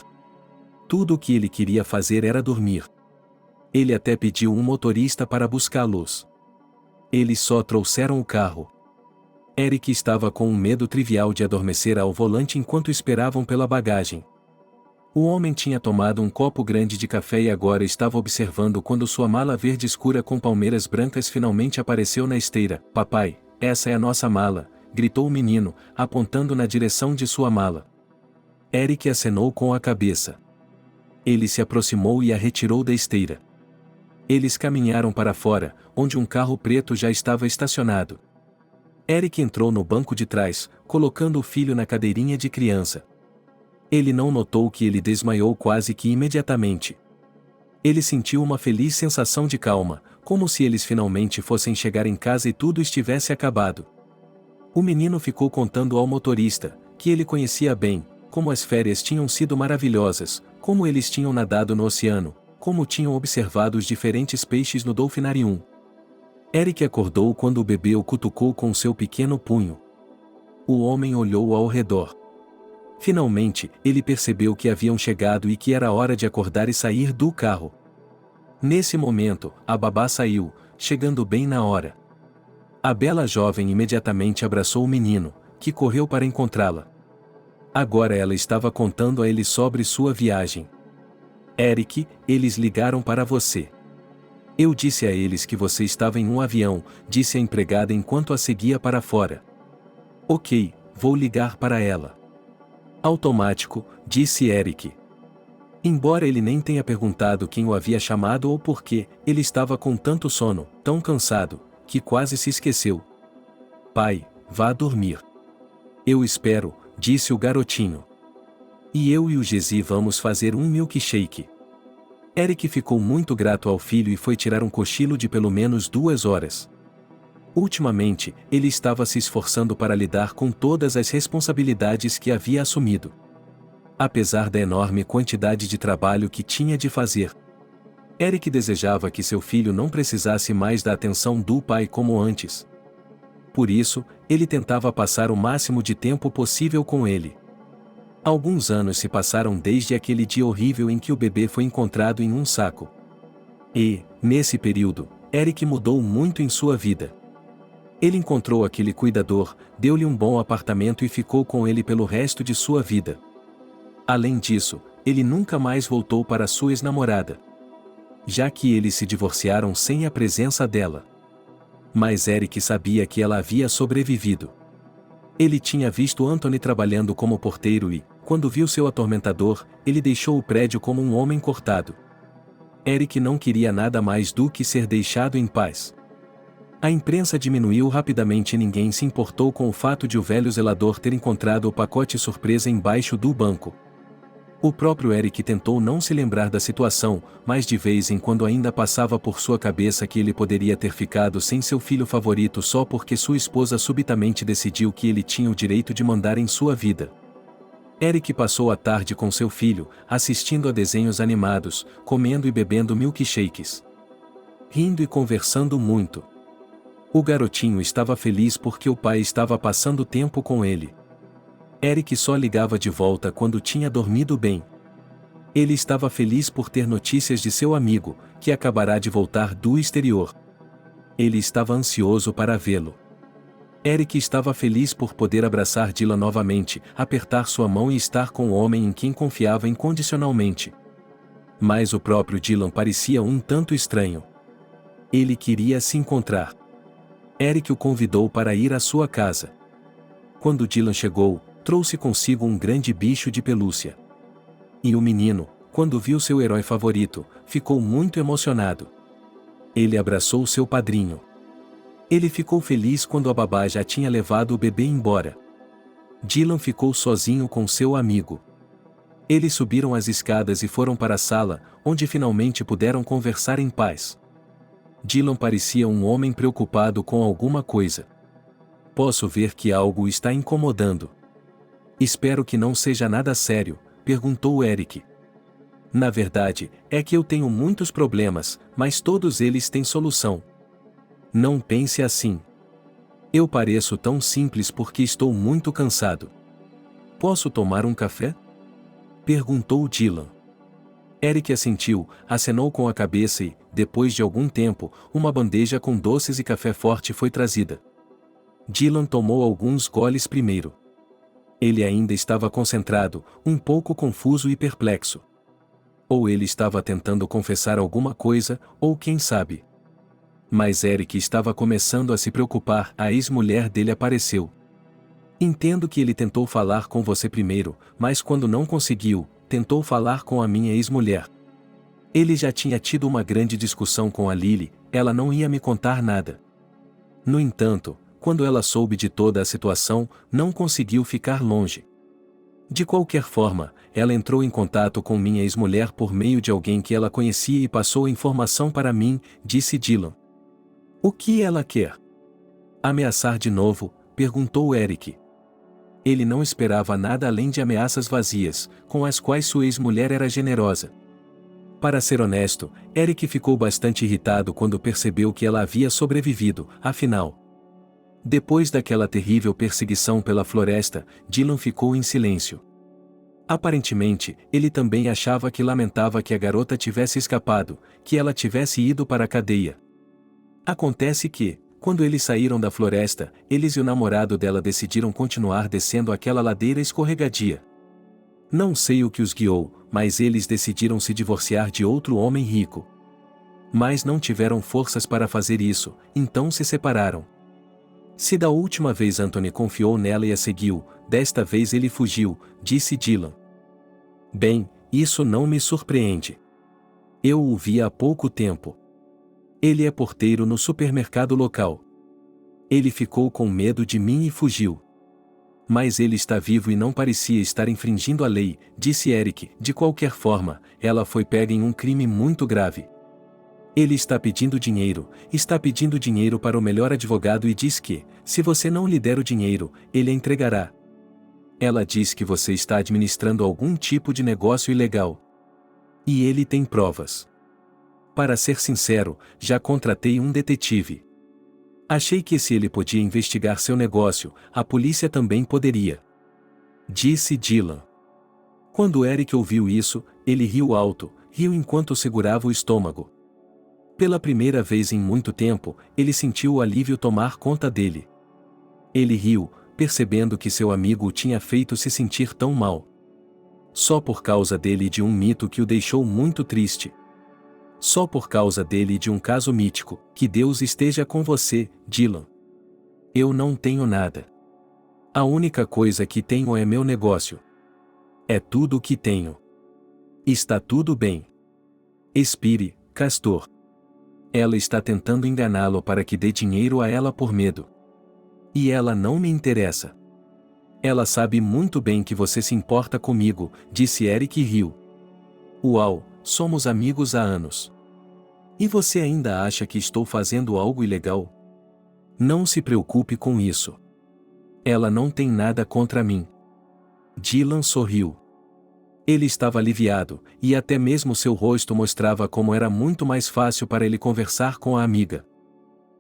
Tudo o que ele queria fazer era dormir. Ele até pediu um motorista para buscá-los. Eles só trouxeram o carro. Eric estava com um medo trivial de adormecer ao volante enquanto esperavam pela bagagem. O homem tinha tomado um copo grande de café e agora estava observando quando sua mala verde escura com palmeiras brancas finalmente apareceu na esteira. Papai, essa é a nossa mala, gritou o menino, apontando na direção de sua mala. Eric acenou com a cabeça. Ele se aproximou e a retirou da esteira. Eles caminharam para fora, onde um carro preto já estava estacionado. Eric entrou no banco de trás, colocando o filho na cadeirinha de criança. Ele não notou que ele desmaiou quase que imediatamente. Ele sentiu uma feliz sensação de calma, como se eles finalmente fossem chegar em casa e tudo estivesse acabado. O menino ficou contando ao motorista, que ele conhecia bem, como as férias tinham sido maravilhosas, como eles tinham nadado no oceano, como tinham observado os diferentes peixes no Dolfinarium. Eric acordou quando o bebê o cutucou com seu pequeno punho. O homem olhou ao redor. Finalmente, ele percebeu que haviam chegado e que era hora de acordar e sair do carro. Nesse momento, a babá saiu, chegando bem na hora. A bela jovem imediatamente abraçou o menino, que correu para encontrá-la. Agora ela estava contando a ele sobre sua viagem. Eric, eles ligaram para você. Eu disse a eles que você estava em um avião, disse a empregada enquanto a seguia para fora. Ok, vou ligar para ela. Automático, disse Eric. Embora ele nem tenha perguntado quem o havia chamado ou por quê, ele estava com tanto sono, tão cansado, que quase se esqueceu. Pai, vá dormir. Eu espero, disse o garotinho. E eu e o Jesse vamos fazer um milkshake. Eric ficou muito grato ao filho e foi tirar um cochilo de pelo menos 2 horas. Ultimamente, ele estava se esforçando para lidar com todas as responsabilidades que havia assumido. Apesar da enorme quantidade de trabalho que tinha de fazer. Eric desejava que seu filho não precisasse mais da atenção do pai como antes. Por isso, ele tentava passar o máximo de tempo possível com ele. Alguns anos se passaram desde aquele dia horrível em que o bebê foi encontrado em um saco. E, nesse período, Eric mudou muito em sua vida. Ele encontrou aquele cuidador, deu-lhe um bom apartamento e ficou com ele pelo resto de sua vida. Além disso, ele nunca mais voltou para sua ex-namorada, já que eles se divorciaram sem a presença dela. Mas Eric sabia que ela havia sobrevivido. Ele tinha visto Anthony trabalhando como porteiro e, quando viu seu atormentador, ele deixou o prédio como um homem cortado. Eric não queria nada mais do que ser deixado em paz. A imprensa diminuiu rapidamente e ninguém se importou com o fato de o velho zelador ter encontrado o pacote surpresa embaixo do banco. O próprio Eric tentou não se lembrar da situação, mas de vez em quando ainda passava por sua cabeça que ele poderia ter ficado sem seu filho favorito só porque sua esposa subitamente decidiu que ele tinha o direito de mandar em sua vida. Eric passou a tarde com seu filho, assistindo a desenhos animados, comendo e bebendo milkshakes, rindo e conversando muito. O garotinho estava feliz porque o pai estava passando tempo com ele. Eric só ligava de volta quando tinha dormido bem. Ele estava feliz por ter notícias de seu amigo, que acabará de voltar do exterior. Ele estava ansioso para vê-lo. Eric estava feliz por poder abraçar Dylan novamente, apertar sua mão e estar com o homem em quem confiava incondicionalmente. Mas o próprio Dylan parecia um tanto estranho. Ele queria se encontrar. Eric o convidou para ir à sua casa. Quando Dylan chegou, trouxe consigo um grande bicho de pelúcia. E o menino, quando viu seu herói favorito, ficou muito emocionado. Ele abraçou seu padrinho. Ele ficou feliz quando a babá já tinha levado o bebê embora. Dylan ficou sozinho com seu amigo. Eles subiram as escadas e foram para a sala, onde finalmente puderam conversar em paz. Dylan parecia um homem preocupado com alguma coisa. Posso ver que algo o está incomodando. Espero que não seja nada sério, perguntou Eric. Na verdade, é que eu tenho muitos problemas, mas todos eles têm solução. Não pense assim. Eu pareço tão simples porque estou muito cansado. Posso tomar um café? Perguntou Dylan. Eric assentiu, acenou com a cabeça e, depois de algum tempo, uma bandeja com doces e café forte foi trazida. Dylan tomou alguns goles primeiro. Ele ainda estava concentrado, um pouco confuso e perplexo. Ou ele estava tentando confessar alguma coisa, ou quem sabe. Mas Eric estava começando a se preocupar. A ex-mulher dele apareceu. Entendo que ele tentou falar com você primeiro, mas quando não conseguiu, tentou falar com a minha ex-mulher. Ele já tinha tido uma grande discussão com a Lily, ela não ia me contar nada. No entanto, quando ela soube de toda a situação, não conseguiu ficar longe. De qualquer forma, ela entrou em contato com minha ex-mulher por meio de alguém que ela conhecia e passou a informação para mim, disse Dylan. O que ela quer? Ameaçar de novo? Perguntou Eric. Ele não esperava nada além de ameaças vazias, com as quais sua ex-mulher era generosa. Para ser honesto, Eric ficou bastante irritado quando percebeu que ela havia sobrevivido, afinal. Depois daquela terrível perseguição pela floresta, Dylan ficou em silêncio. Aparentemente, ele também achava que lamentava que a garota tivesse escapado, que ela tivesse ido para a cadeia. Acontece que, quando eles saíram da floresta, eles e o namorado dela decidiram continuar descendo aquela ladeira escorregadia. Não sei o que os guiou, mas eles decidiram se divorciar de outro homem rico. Mas não tiveram forças para fazer isso, então se separaram. Se da última vez Anthony confiou nela e a seguiu, desta vez ele fugiu, disse Dylan. Bem, isso não me surpreende. Eu o vi há pouco tempo. Ele é porteiro no supermercado local. Ele ficou com medo de mim e fugiu. Mas ele está vivo e não parecia estar infringindo a lei, disse Eric. De qualquer forma, ela foi pega em um crime muito grave. Ele está pedindo dinheiro para o melhor advogado e diz que, se você não lhe der o dinheiro, ele a entregará. Ela diz que você está administrando algum tipo de negócio ilegal. E ele tem provas. Para ser sincero, já contratei um detetive. Achei que se ele podia investigar seu negócio, a polícia também poderia. Disse Dylan. Quando Eric ouviu isso, ele riu alto, riu enquanto segurava o estômago. Pela primeira vez em muito tempo, ele sentiu o alívio tomar conta dele. Ele riu, percebendo que seu amigo o tinha feito se sentir tão mal. Só por causa dele e de um mito que o deixou muito triste. Só por causa dele e de um caso mítico. Que Deus esteja com você, Dylan. Eu não tenho nada. A única coisa que tenho é meu negócio. É tudo o que tenho. Está tudo bem. Expire, Castor. Ela está tentando enganá-lo para que dê dinheiro a ela por medo. E ela não me interessa. Ela sabe muito bem que você se importa comigo, disse Eric e riu. Uau, somos amigos há anos. E você ainda acha que estou fazendo algo ilegal? Não se preocupe com isso. Ela não tem nada contra mim. Dylan sorriu. Ele estava aliviado, e até mesmo seu rosto mostrava como era muito mais fácil para ele conversar com a amiga.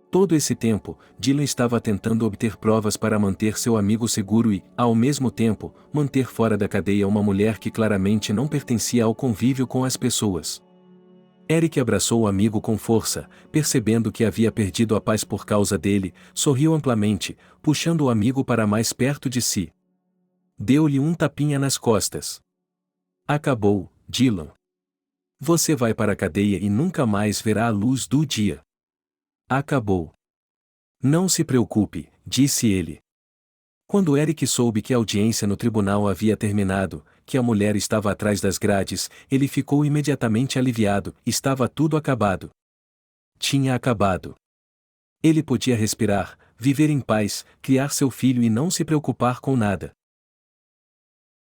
Todo esse tempo, Dylan estava tentando obter provas para manter seu amigo seguro e, ao mesmo tempo, manter fora da cadeia uma mulher que claramente não pertencia ao convívio com as pessoas. Eric abraçou o amigo com força, percebendo que havia perdido a paz por causa dele, sorriu amplamente, puxando o amigo para mais perto de si. Deu-lhe um tapinha nas costas. Acabou, Dylan. Você vai para a cadeia e nunca mais verá a luz do dia. Acabou. Não se preocupe, disse ele. Quando Eric soube que a audiência no tribunal havia terminado, que a mulher estava atrás das grades, ele ficou imediatamente aliviado, estava tudo acabado. Tinha acabado. Ele podia respirar, viver em paz, criar seu filho e não se preocupar com nada.